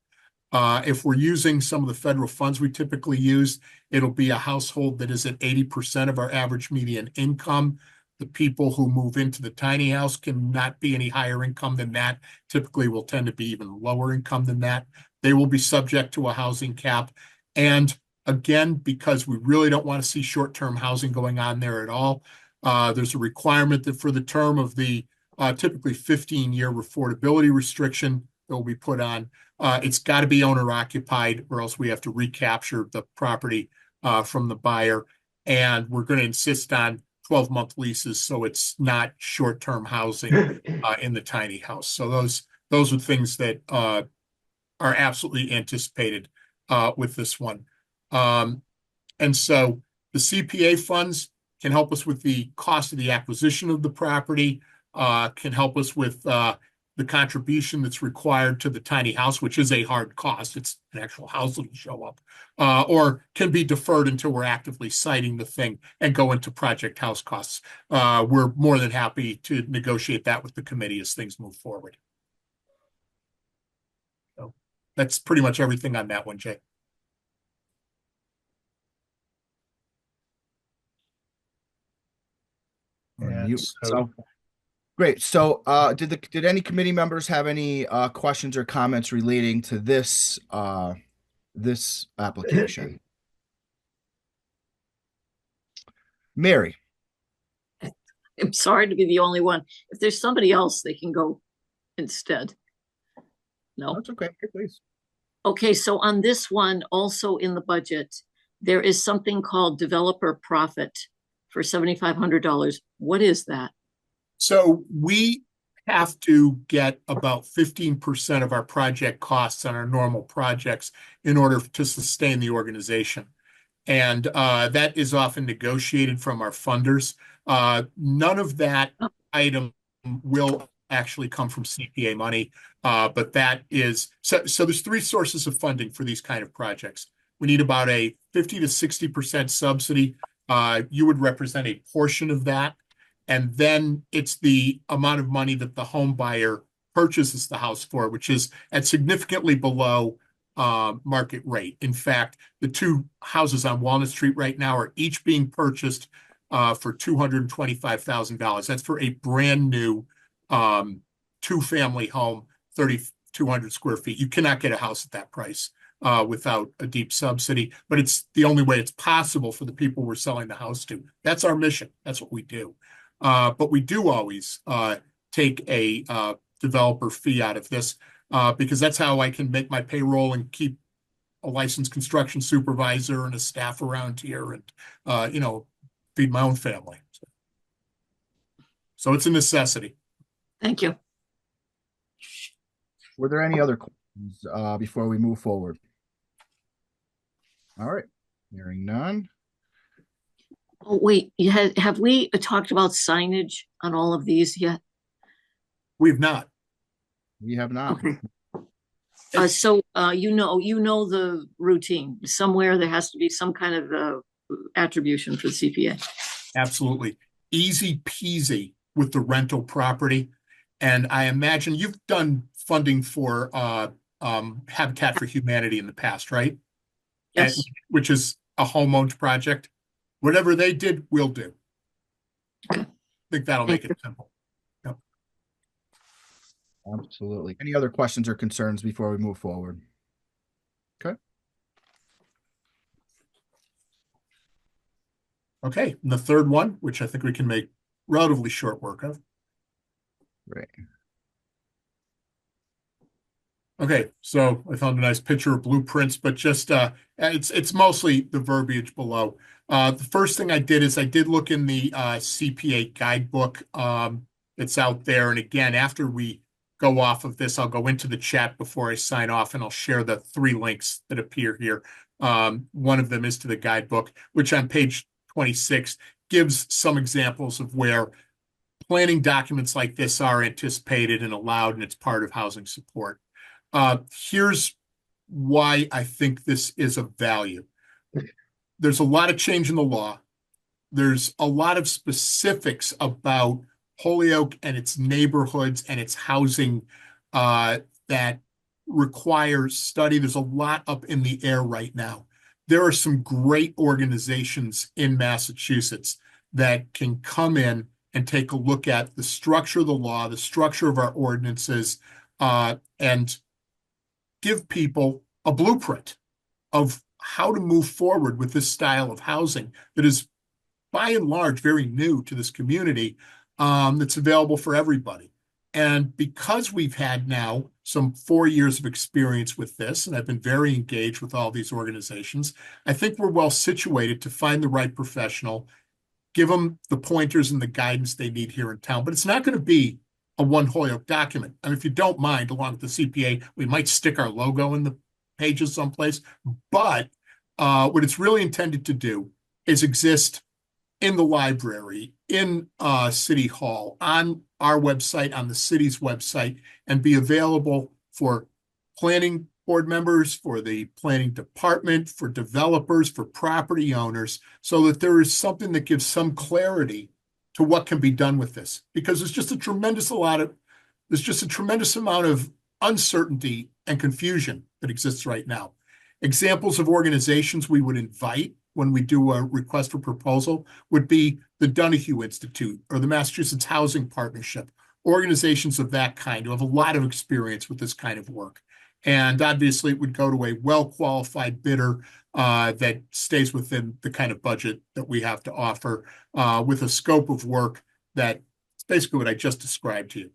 If we're using some of the federal funds we typically use, it'll be a household that is at 80% of our average median income. The people who move into the tiny house cannot be any higher income than that. Typically will tend to be even lower income than that. They will be subject to a housing cap. And again, because we really don't want to see short-term housing going on there at all, there's a requirement that for the term of the typically 15-year affordability restriction that will be put on, it's got to be owner occupied, or else we have to recapture the property from the buyer. And we're going to insist on 12-month leases, so it's not short-term housing in the tiny house. So those are things that are absolutely anticipated with this one. And so the CPA funds can help us with the cost of the acquisition of the property, can help us with the contribution that's required to the tiny house, which is a hard cost. It's an actual house that'll show up, or can be deferred until we're actively siting the thing and go into project house costs. We're more than happy to negotiate that with the committee as things move forward. So that's pretty much everything on that one, Jay. And so great. So did any committee members have any questions or comments relating to this this application? Mary. I'm sorry to be the only one. If there's somebody else, they can go instead. No? That's okay. Please. Okay, so on this one, also in the budget, there is something called developer profit for $7,500. What is that? So we have to get about 15% of our project costs on our normal projects in order to sustain the organization. And that is often negotiated from our funders. None of that item will actually come from CPA money, but that is, so there's 3 sources of funding for these kind of projects. We need about a 50 to 60% subsidy. You would represent a portion of that. And then it's the amount of money that the home buyer purchases the house for, which is at significantly below market rate. In fact, the 2 houses on Walnut Street right now are each being purchased for $225,000. That's for a brand new 2-family home, 3,200 square feet. You cannot get a house at that price without a deep subsidy, but it's the only way it's possible for the people we're selling the house to. That's our mission. That's what we do. But we do always take a developer fee out of this because that's how I can make my payroll and keep a licensed construction supervisor and a staff around here and, feed my own family. So it's a necessity. Thank you. Were there any other questions before we move forward? All right, hearing none. Oh, wait, have we talked about signage on all of these yet? We've not. We have not. Okay. So you know the routine. Somewhere there has to be some kind of attribution for the CPA. Absolutely. Easy peasy with the rental property. And I imagine you've done funding for Habitat for Humanity in the past, right? Yes. Which is a home-owned project. Whatever they did, we'll do. Okay. I think that'll make it simple. Yep. Absolutely. Any other questions or concerns before we move forward? Okay. Okay. And the third one, which I think we can make relatively short work of. Right. Okay, so I found a nice picture of blueprints, but just it's mostly the verbiage below. The first thing I did is I did look in the CPA guidebook. It's out there, and again, after we go off of this, I'll go into the chat before I sign off, and I'll share the 3 links that appear here. One of them is to the guidebook, which on page 26 gives some examples of where planning documents like this are anticipated and allowed, and it's part of housing support. Here's why I think this is of value. There's a lot of change in the law. There's a lot of specifics about Holyoke and its neighborhoods and its housing that requires study. There's a lot up in the air right now. There are some great organizations in Massachusetts that can come in and take a look at the structure of the law, the structure of our ordinances, and give people a blueprint of how to move forward with this style of housing that is, by and large, very new to this community, that's available for everybody. And because we've had now some 4 years of experience with this, and I've been very engaged with all these organizations, I think we're well situated to find the right professional, give them the pointers and the guidance they need here in town. But it's not going to be a one Holyoke document. And if you don't mind, along with the CPA, we might stick our logo in the pages someplace. But what it's really intended to do is exist in the library, in City Hall, on our website, on the city's website, and be available for planning board members, for the planning department, for developers, for property owners, so that there is something that gives some clarity to what can be done with this, because there's just a tremendous amount of uncertainty and confusion that exists right now. Examples of organizations we would invite when we do a request for proposal would be the Donahue Institute or the Massachusetts Housing Partnership, organizations of that kind who have a lot of experience with this kind of work. And obviously it would go to a well-qualified bidder that stays within the kind of budget that we have to offer with a scope of work that's basically what I just described to you.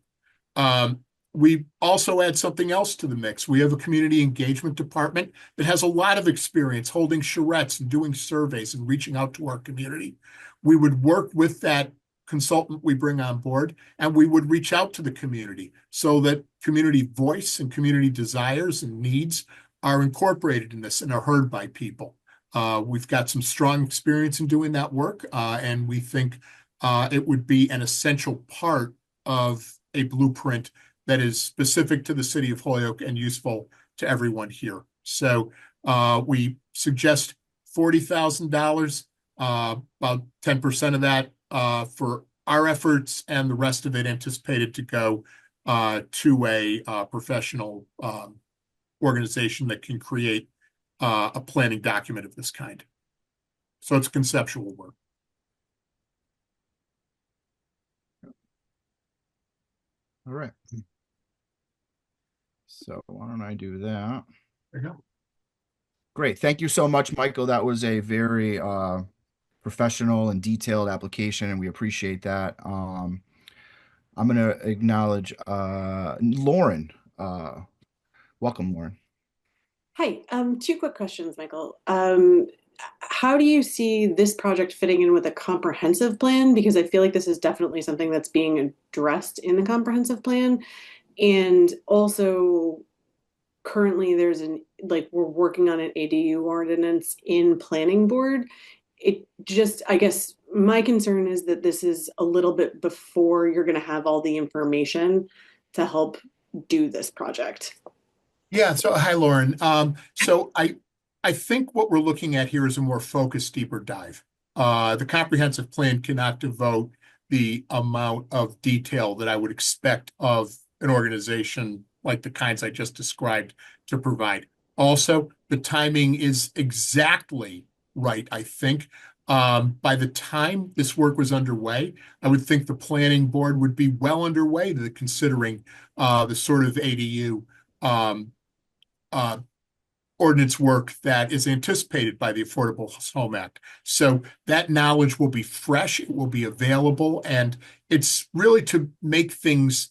We also add something else to the mix. We have a community engagement department that has a lot of experience holding charrettes and doing surveys and reaching out to our community. We would work with that consultant we bring on board, and we would reach out to the community so that community voice and community desires and needs are incorporated in this and are heard by people. We've got some strong experience in doing that work, and we think it would be an essential part of a blueprint that is specific to the city of Holyoke and useful to everyone here. So we suggest $40,000, about 10% of that for our efforts, and the rest of it anticipated to go to a professional organization that can create a planning document of this kind. So it's conceptual work. All right. So why don't I do that? There you go. Great. Thank you so much, Michael. That was a very professional and detailed application, and we appreciate that. I'm going to acknowledge Lauren. Welcome, Lauren. Hi, two quick questions, Michael. How do you see this project fitting in with a comprehensive plan? Because I feel like this is definitely something that's being addressed in the comprehensive plan. And also, currently we're working on an ADU ordinance in planning board. I guess my concern is that this is a little bit before you're going to have all the information to help do this project. Yeah, so hi, Lauren. So I think what we're looking at here is a more focused, deeper dive. The comprehensive plan cannot devote the amount of detail that I would expect of an organization like the kinds I just described to provide. Also, the timing is exactly right, I think. By the time this work was underway, I would think the planning board would be well underway to considering the sort of ADU ordinance work that is anticipated by the Affordable Home Act. So that knowledge will be fresh, it will be available, and it's really to make things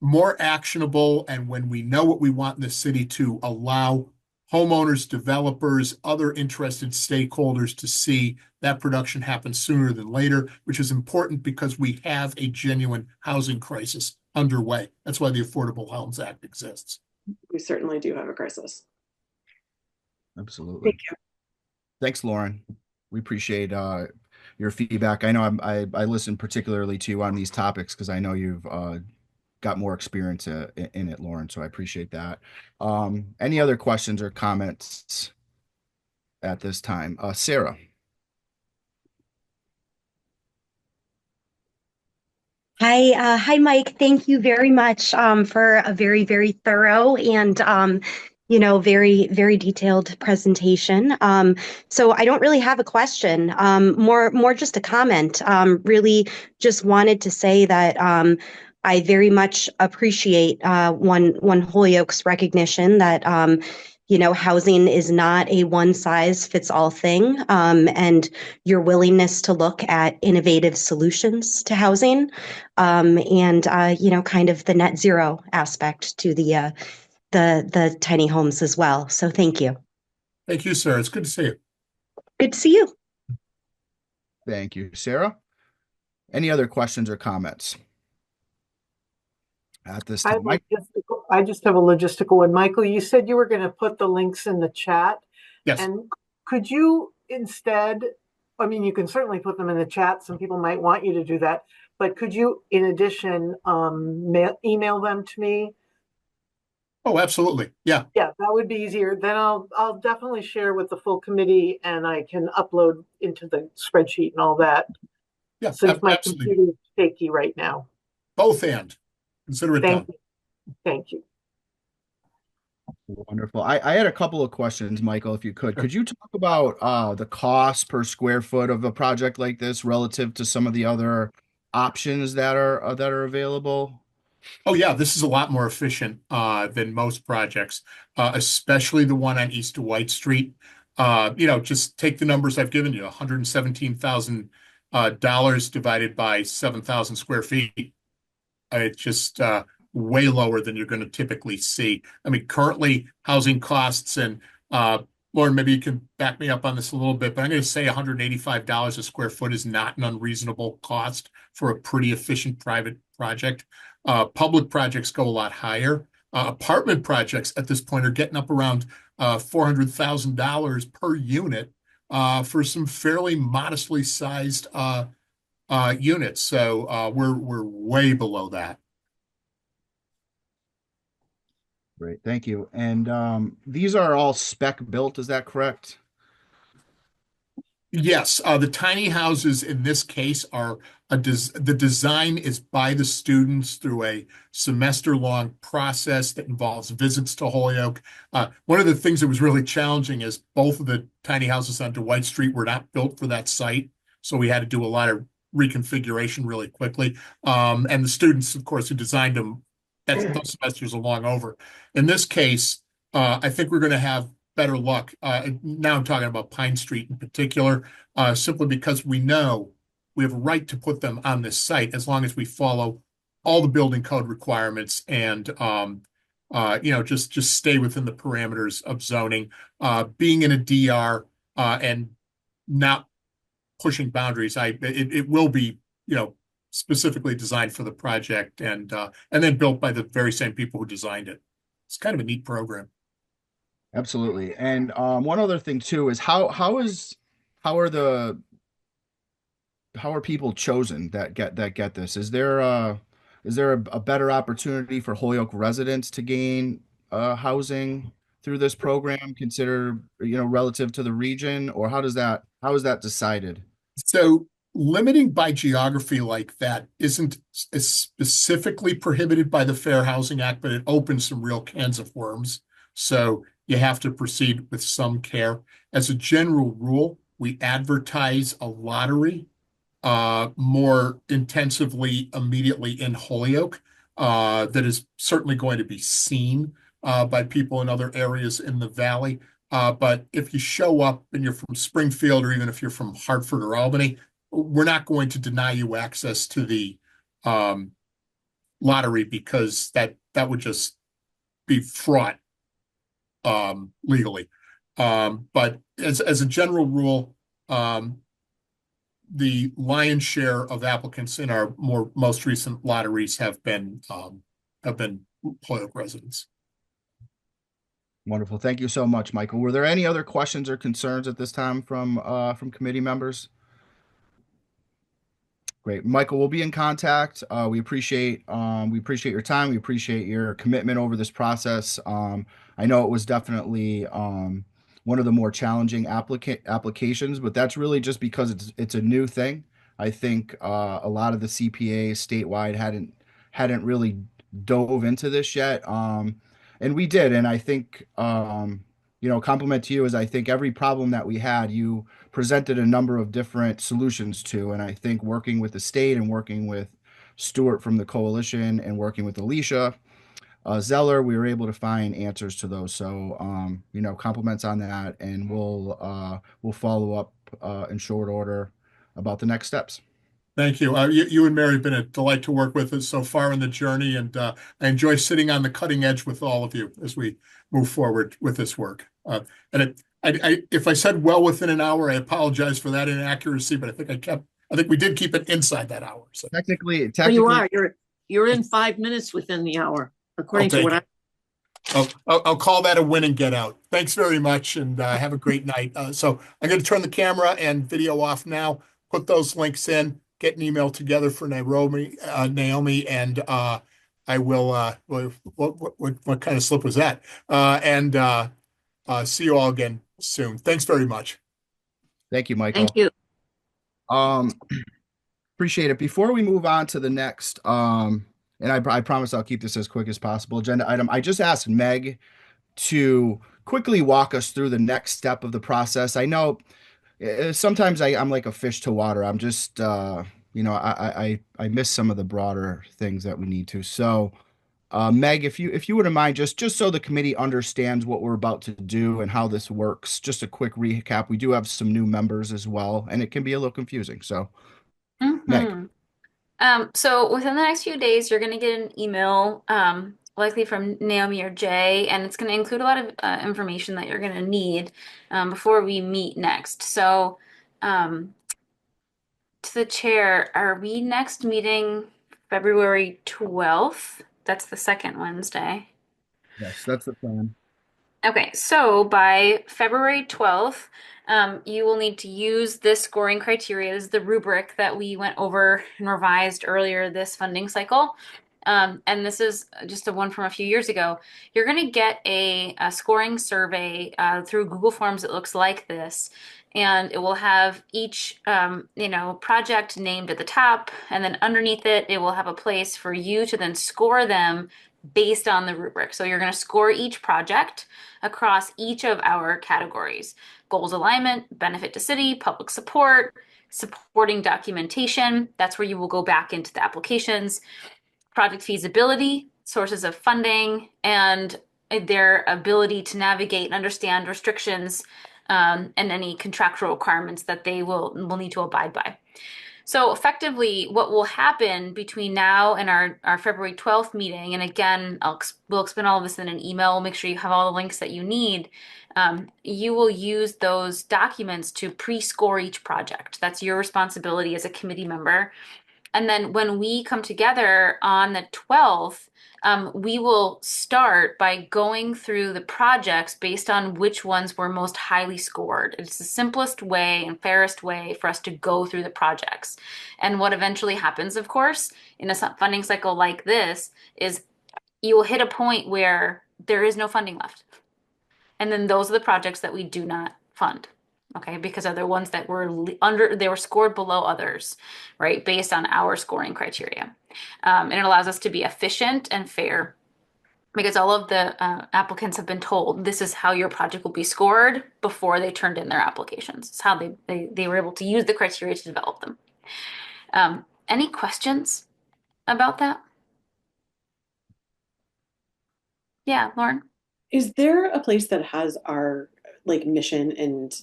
more actionable. And when we know what we want in the city, to allow homeowners, developers, other interested stakeholders to see that production happen sooner than later, which is important because we have a genuine housing crisis underway. That's why the Affordable Homes Act exists. We certainly do have a crisis. Absolutely. Thank you. Thanks, Lauren. We appreciate your feedback. I know I listen particularly to you on these topics because I know you've got more experience in it, Lauren. So I appreciate that. Any other questions or comments at this time? Sarah. Hi, Mike. Thank you very much for a very, very thorough and very, very detailed presentation. So I don't really have a question, more just a comment. Really just wanted to say that I very much appreciate one Holyoke's recognition that housing is not a one-size-fits-all thing, and your willingness to look at innovative solutions to housing, and kind of the net zero aspect to the tiny homes as well. So thank you. Thank you, sir. It's good to see you. Good to see you. Thank you, Sarah. Any other questions or comments at this time? I just have a logistical one. Michael, you said you were going to put the links in the chat. Yes. And could you instead, I mean, you can certainly put them in the chat. Some people might want you to do that. But could you, in addition, email them to me? Oh, absolutely. Yeah. Yeah, that would be easier. Then I'll definitely share with the full committee, and I can upload into the spreadsheet and all that. Yeah, Since my absolutely. computer is shaky right now. Both and consider it done. Thank you. Wonderful. I had a couple of questions, Michael, if you could. Could you talk about the cost per square foot of a project like this relative to some of the other options that are available? Oh yeah, this is a lot more efficient than most projects, especially the one on East Dwight Street. Just take the numbers I've given you, $117,000 divided by 7,000 square feet. It's just way lower than you're going to typically see. I mean, currently housing costs, and Lauren, maybe you can back me up on this a little bit, but I'm going to say $185 a square foot is not an unreasonable cost for a pretty efficient private project. Public projects go a lot higher. Apartment projects at this point are getting up around $400,000 per unit for some fairly modestly sized units. So we're way below that. Great, thank you. And these are all spec built, is that correct? Yes, the tiny houses in this case are the design is by the students through a semester-long process that involves visits to Holyoke. One of the things that was really challenging is both of the tiny houses on Dwight Street were not built for that site, so we had to do a lot of reconfiguration really quickly. And the students, of course, who designed them, those semesters are long over. In this case, I think we're going to have better luck. Now I'm talking about Pine Street in particular, simply because we know we have a right to put them on this site as long as we follow all the building code requirements and just stay within the parameters of zoning. Being in a DR and not pushing boundaries, it will be specifically designed for the project and then built by the very same people who designed it. It's kind of a neat program. Absolutely. And one other thing too is how are people chosen that get this? Is there a better opportunity for Holyoke residents to gain housing through this program, consider relative to the region, or how is that decided? So limiting by geography like that isn't specifically prohibited by the Fair Housing Act, but it opens some real cans of worms. So you have to proceed with some care. As a general rule, we advertise a lottery more intensively immediately in Holyoke. That is certainly going to be seen by people in other areas in the valley. But if you show up and you're from Springfield, or even if you're from Hartford or Albany, we're not going to deny you access to the lottery, because that would just be fraught legally. But as a general rule, the lion's share of applicants in our most recent lotteries have been Holyoke residents. Wonderful. Thank you so much, Michael. Were there any other questions or concerns at this time from committee members? Great. Michael, we'll be in contact. We appreciate your time. We appreciate your commitment over this process. I know it was definitely one of the more challenging applications, but that's really just because it's a new thing. I think a lot of the CPAs statewide hadn't really dove into this yet. And we did. And I think, compliment to you is I think every problem that we had, you presented a number of different solutions to. And I think working with the state and working with Stuart from the coalition and working with Alicia Zeller, we were able to find answers to those. So, compliments on that. And we'll follow up in short order about the next steps. Thank you. You and Mary have been a delight to work with us so far in the journey, and I enjoy sitting on the cutting edge with all of you as we move forward with this work. If I said well within an hour, I apologize for that inaccuracy, but I think we did keep it inside that hour. So technically, you are. You're in 5 minutes within the hour, according to what I'll call that a win and get out. Thanks very much, and have a great night. So I'm going to turn the camera and video off now. Put those links in. Get an email together for Naomi, and I will. What kind of slip was that? And see you all again soon. Thanks very much. Thank you, Michael. Thank you. Appreciate it. Before we move on to the next, and I promise I'll keep this as quick as possible, agenda item, I just asked Meg to quickly walk us through the next step of the process. I know sometimes I'm like a fish to water. I'm just, I miss some of the broader things that we need to. So, Meg, if you wouldn't mind, just so the committee understands what we're about to do and how this works, just a quick recap. We do have some new members as well, and it can be a little confusing. So, Meg. So within the next few days, you're going to get an email, likely from Naomi or Jay, and it's going to include a lot of information that you're going to need before we meet next. So, to the chair, are we next meeting February 12th? That's the second Wednesday. Yes, that's the plan. Okay, so by February 12th, you will need to use this scoring criteria as the rubric that we went over and revised earlier this funding cycle. And this is just a one from a few years ago. You're going to get a scoring survey through Google Forms that looks like this. And it will have each, project named at the top. And then underneath it, it will have a place for you to then score them based on the rubric. So you're going to score each project across each of our categories: goals alignment, benefit to city, public support, supporting documentation. That's where you will go back into the applications, project feasibility, sources of funding, and their ability to navigate and understand restrictions and any contractual requirements that they will need to abide by. So effectively, what will happen between now and our February 12th meeting, and again, we'll explain all of this in an email. We'll make sure you have all the links that you need. You will use those documents to pre-score each project. That's your responsibility as a committee member. And then when we come together on the 12th, we will start by going through the projects based on which ones were most highly scored. It's the simplest way and fairest way for us to go through the projects. And what eventually happens, of course, in a funding cycle like this is you will hit a point where there is no funding left. And then those are the projects that we do not fund. Okay, because they're the ones that were they were scored below others, right, based on our scoring criteria. And it allows us to be efficient and fair because all of the applicants have been told this is how your project will be scored before they turned in their applications. It's how they were able to use the criteria to develop them. Any questions about that? Yeah, Lauren? Is there a place that has our like mission and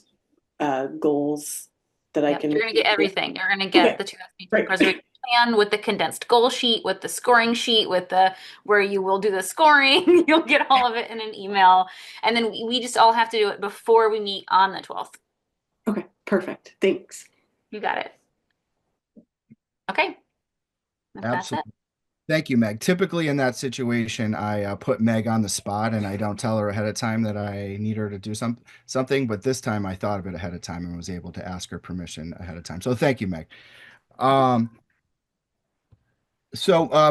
goals that I can? You're going to get everything. You're going to get the 2018 preservation plan with the condensed goal sheet, with the scoring sheet, with the where you will do the scoring. You'll get all of it in an email. And then we just all have to do it before we meet on the 12th. Okay, perfect. Thanks. You got it. Okay. Absolutely. Thank you, Meg. Typically in that situation, I put Meg on the spot and I don't tell her ahead of time that I need her to do something. But this time I thought of it ahead of time and was able to ask her permission ahead of time. So thank you, Meg.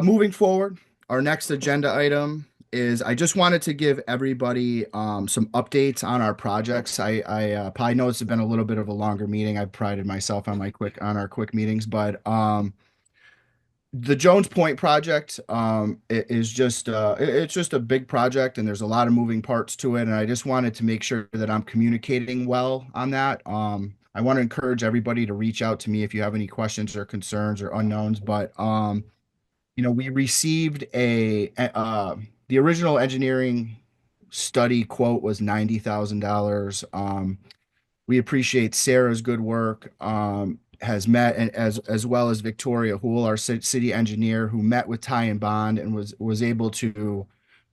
Moving forward, our next agenda item is I just wanted to give everybody some updates on our projects. I probably know it's been a little bit of a longer meeting. I've prided myself on our quick meetings, but the Jones Point project is just it's just a big project and there's a lot of moving parts to it, and I just wanted to make sure that I'm communicating well on that. I want to encourage everybody to reach out to me if you have any questions or concerns or unknowns, but we received the original engineering study quote was $90,000. We appreciate Sarah's good work. Has met and as well as Victoria Hool, our city engineer, who met with Ty and Bond and was able to,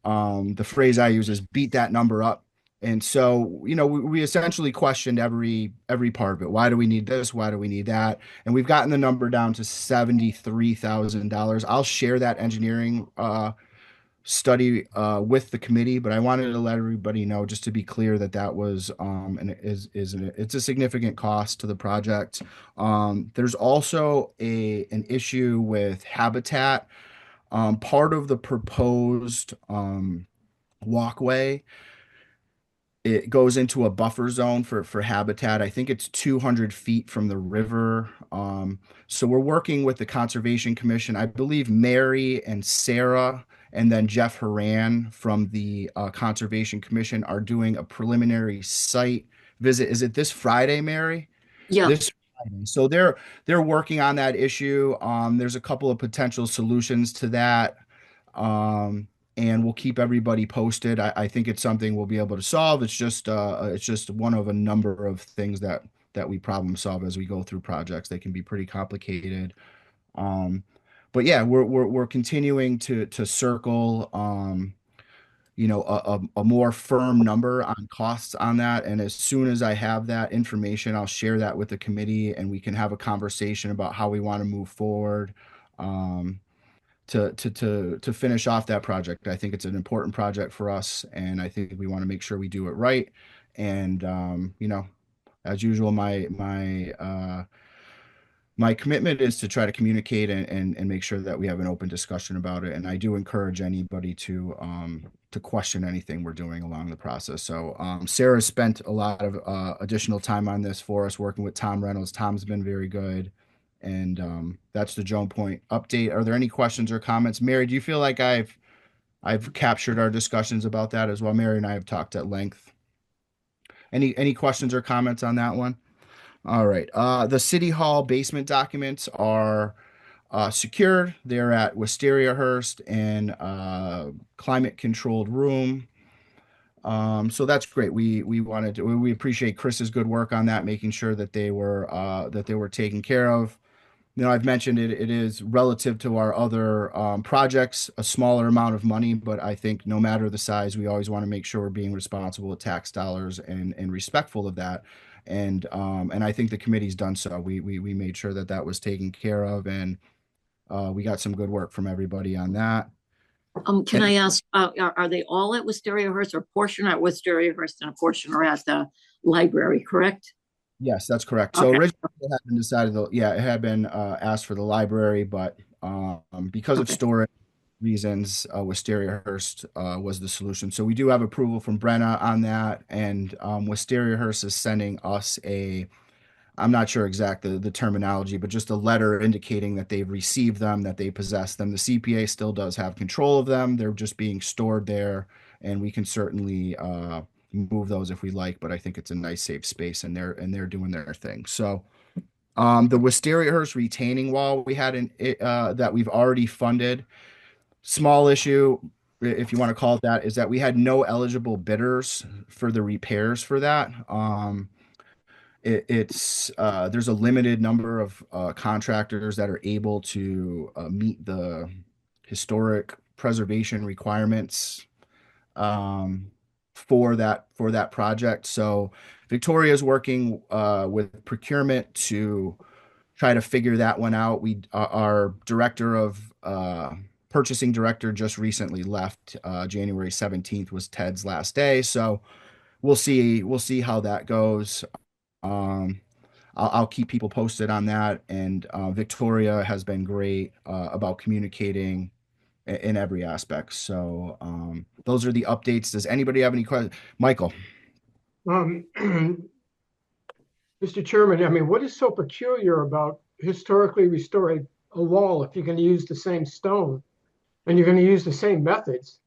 the phrase I use is beat that number up. And so, we essentially questioned every part of it. Why do we need this? Why do we need that? And we've gotten the number down to $73,000. I'll share that engineering study with the committee, but I wanted to let everybody know, just to be clear, that was it's a significant cost to the project. There's also an issue with habitat. Part of the proposed walkway, it goes into a buffer zone for habitat. I think it's 200 feet from the river. So we're working with the Conservation Commission. I believe Mary and Sarah and then Jeff Horan from the Conservation Commission are doing a preliminary site visit. Is it this Friday, Mary? Yeah. This Friday. So they're working on that issue. There's a couple of potential solutions to that. And we'll keep everybody posted. I think it's something we'll be able to solve. It's just one of a number of things that we problem solve as we go through projects. They can be pretty complicated. But yeah, we're continuing to circle a more firm number on costs on that. And as soon as I have that information, I'll share that with the committee and we can have a conversation about how we want to move forward to finish off that project. I think it's an important project for us, and I think we want to make sure we do it right. And as usual, my commitment is to try to communicate and make sure that we have an open discussion about it. And I do encourage anybody to question anything we're doing along the process. So Sarah spent a lot of additional time on this for us, working with Tom Reynolds. Tom's been very good. And that's the Joan Point update. Are there any questions or comments? Mary, do you feel like I've captured our discussions about that as well? Mary and I have talked at length. Any questions or comments on that one? All right. The City Hall basement documents are secured. They're at Wistariahurst in climate controlled room. So that's great. We appreciate Chris's good work on that, making sure that they were taken care of. I've mentioned it is relative to our other projects, a smaller amount of money, but I think no matter the size, we always want to make sure we're being responsible with tax dollars and respectful of that. And I think the committee's done so. We made sure that that was taken care of, and we got some good work from everybody on that. Can I ask, are they all at Wistariahurst, or a portion at Wistariahurst and a portion are at the library, correct? Yes, that's correct. So Okay. originally it had been decided, it had been asked for the library, but because of Okay. storage reasons, Wistariahurst was the solution. So we do have approval from Brenna on that, and Wistariahurst is sending us I'm not sure exactly the terminology, but just a letter indicating that they've received them, that they possess them. The CPA still does have control of them. They're just being stored there, and we can certainly move those if we like, but I think it's a nice safe space, and they're doing their thing. So the Wistariahurst retaining wall we had that we've already funded. Small issue, if you want to call it that, is that we had no eligible bidders for the repairs for that. It's there's a limited number of contractors that are able to meet the historic preservation requirements for that project. So Victoria is working with procurement to try to figure that one out. Our director of purchasing director just recently left. January 17th was Ted's last day, so we'll see how that goes. I'll keep people posted on that, and Victoria has been great about communicating in every aspect. So those are the updates. Does anybody have any questions? Michael? Mr. Chairman, I mean, what is so peculiar about historically restoring a wall if you're going to use the same stone and you're going to use the same methods?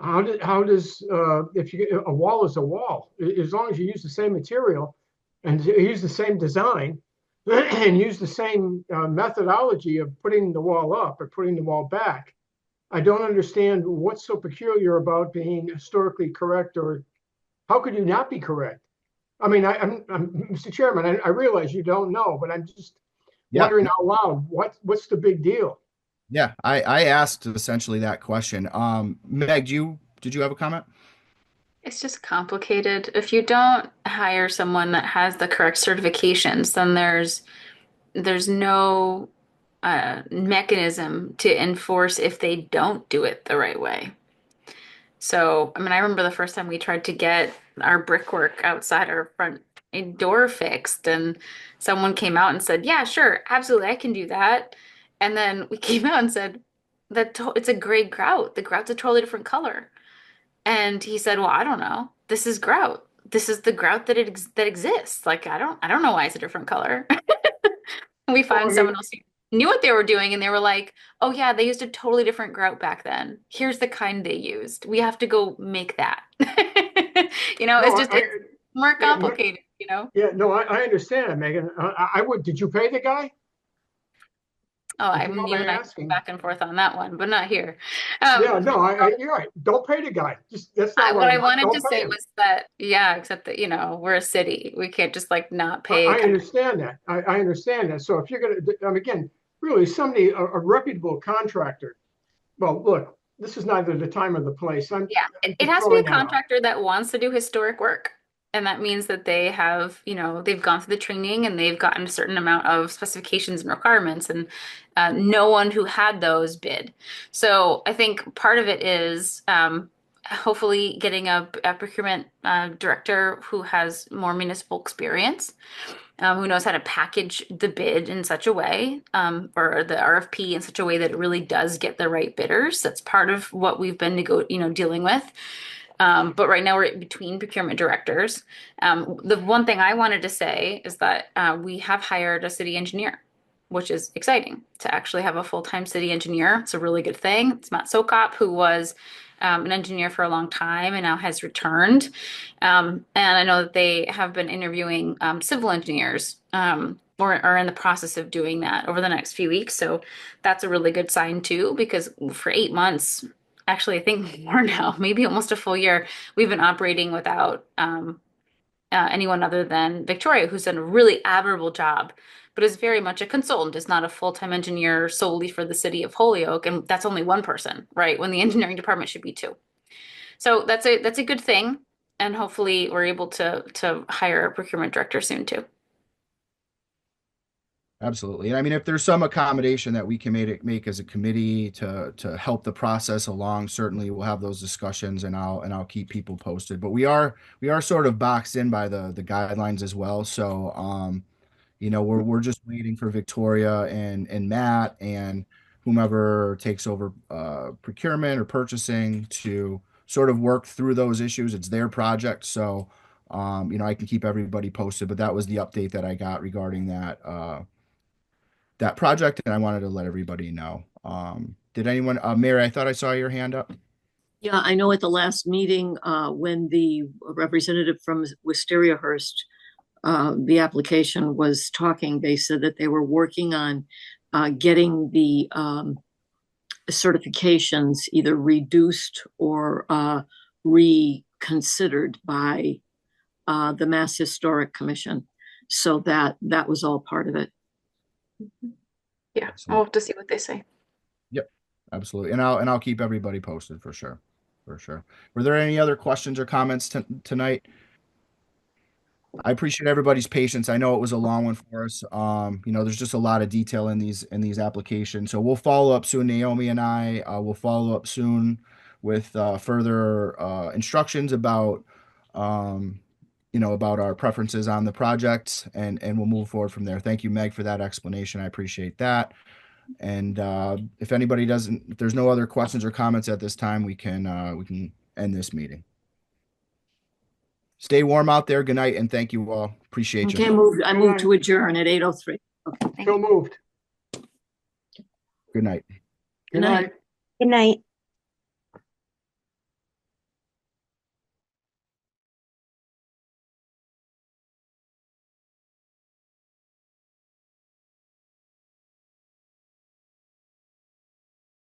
How does a wall is a wall, as long as you use the same material and use the same design and use the same methodology of putting the wall up or putting the wall back. I don't understand what's so peculiar about being historically correct, or how could you not be correct? I mean, I'm Mr. Chairman, I realize you don't know, but I'm just wondering out loud, what's the big deal? Yeah, I asked essentially that question. Meg, did you have a comment? It's just complicated. If you don't hire someone that has the correct certifications, then there's no mechanism to enforce if they don't do it the right way. So, I mean, I remember the first time we tried to get our brickwork outside our front door fixed, and someone came out and said, "Yeah, sure, absolutely, I can do that." And then we came out and said that it's a gray grout. The grout's a totally different color. And he said, "Well, I don't know. This is grout. This is the grout that exists. Like, I don't know why it's a different color." We found someone else who knew what they were doing, and they were like, "Oh yeah, they used a totally different grout back then. Here's the kind they used. We have to go make that." It's more complicated, Yeah, no, I understand, Megan. Did you pay the guy? Oh, I mean, you and I go back and forth on that one, but not here. Yeah, no, you're right. Don't pay the guy. That's not what I wanted to say was that, yeah, except that, we're a city. We can't just like not pay. I understand that. I understand that. So if you're going to, again, really somebody, a reputable contractor, well, look, this is neither the time or the place. Yeah, it has to be a contractor that wants to do historic work. And that means that they have, they've gone through the training and they've gotten a certain amount of specifications and requirements, and no one who had those bid. So I think part of it is hopefully getting a procurement director who has more municipal experience, who knows how to package the bid in such a way, or the RFP in such a way that it really does get the right bidders. That's part of what we've been dealing with. But right now we're between procurement directors. The one thing I wanted to say is that we have hired a city engineer, which is exciting to actually have a full-time city engineer. It's a really good thing. It's Matt Sokop, who was an engineer for a long time and now has returned. And I know that they have been interviewing civil engineers, or are in the process of doing that over the next few weeks. So that's a really good sign too, because for 8 months, actually, I think more now, maybe almost a full year, we've been operating without anyone other than Victoria, who's done a really admirable job, but is very much a consultant, is not a full-time engineer solely for the city of Holyoke, and that's only one person, right? When the engineering department should be two. So that's a good thing, and hopefully we're able to hire a procurement director soon too. Absolutely. And I mean, if there's some accommodation that we can make as a committee to help the process along, certainly we'll have those discussions, and I'll keep people posted. But we are sort of boxed in by the guidelines as well. So you know, we're just waiting for Victoria and Matt and whomever takes over procurement or purchasing to sort of work through those issues. It's their project. So you know, I can keep everybody posted, but that was the update that I got regarding that project, and I wanted to let everybody know. Did anyone, Mary, I thought I saw your hand up. Yeah, I know at the last meeting, when the representative from Wistariahurst, the application was talking, they said that they were working on getting the certifications either reduced or reconsidered by the Mass Historic Commission. So that was all part of it. Yeah, I'll have to see what they say. Yep, absolutely. And I'll keep everybody posted for sure. For sure. Were there any other questions or comments tonight? I appreciate everybody's patience. I know it was a long one for us. You know, there's just a lot of detail in these applications. So we'll follow up soon. Naomi and I will follow up soon with further instructions about you know, about our preferences on the project, and we'll move forward from there. Thank you, Meg, for that explanation. I appreciate that. And if there's no other questions or comments at this time, we can end this meeting. Stay warm out there. Good night, and thank you all. Appreciate Okay, you. I moved to adjourn at 8:03. So moved. Good night. Good night. Good night.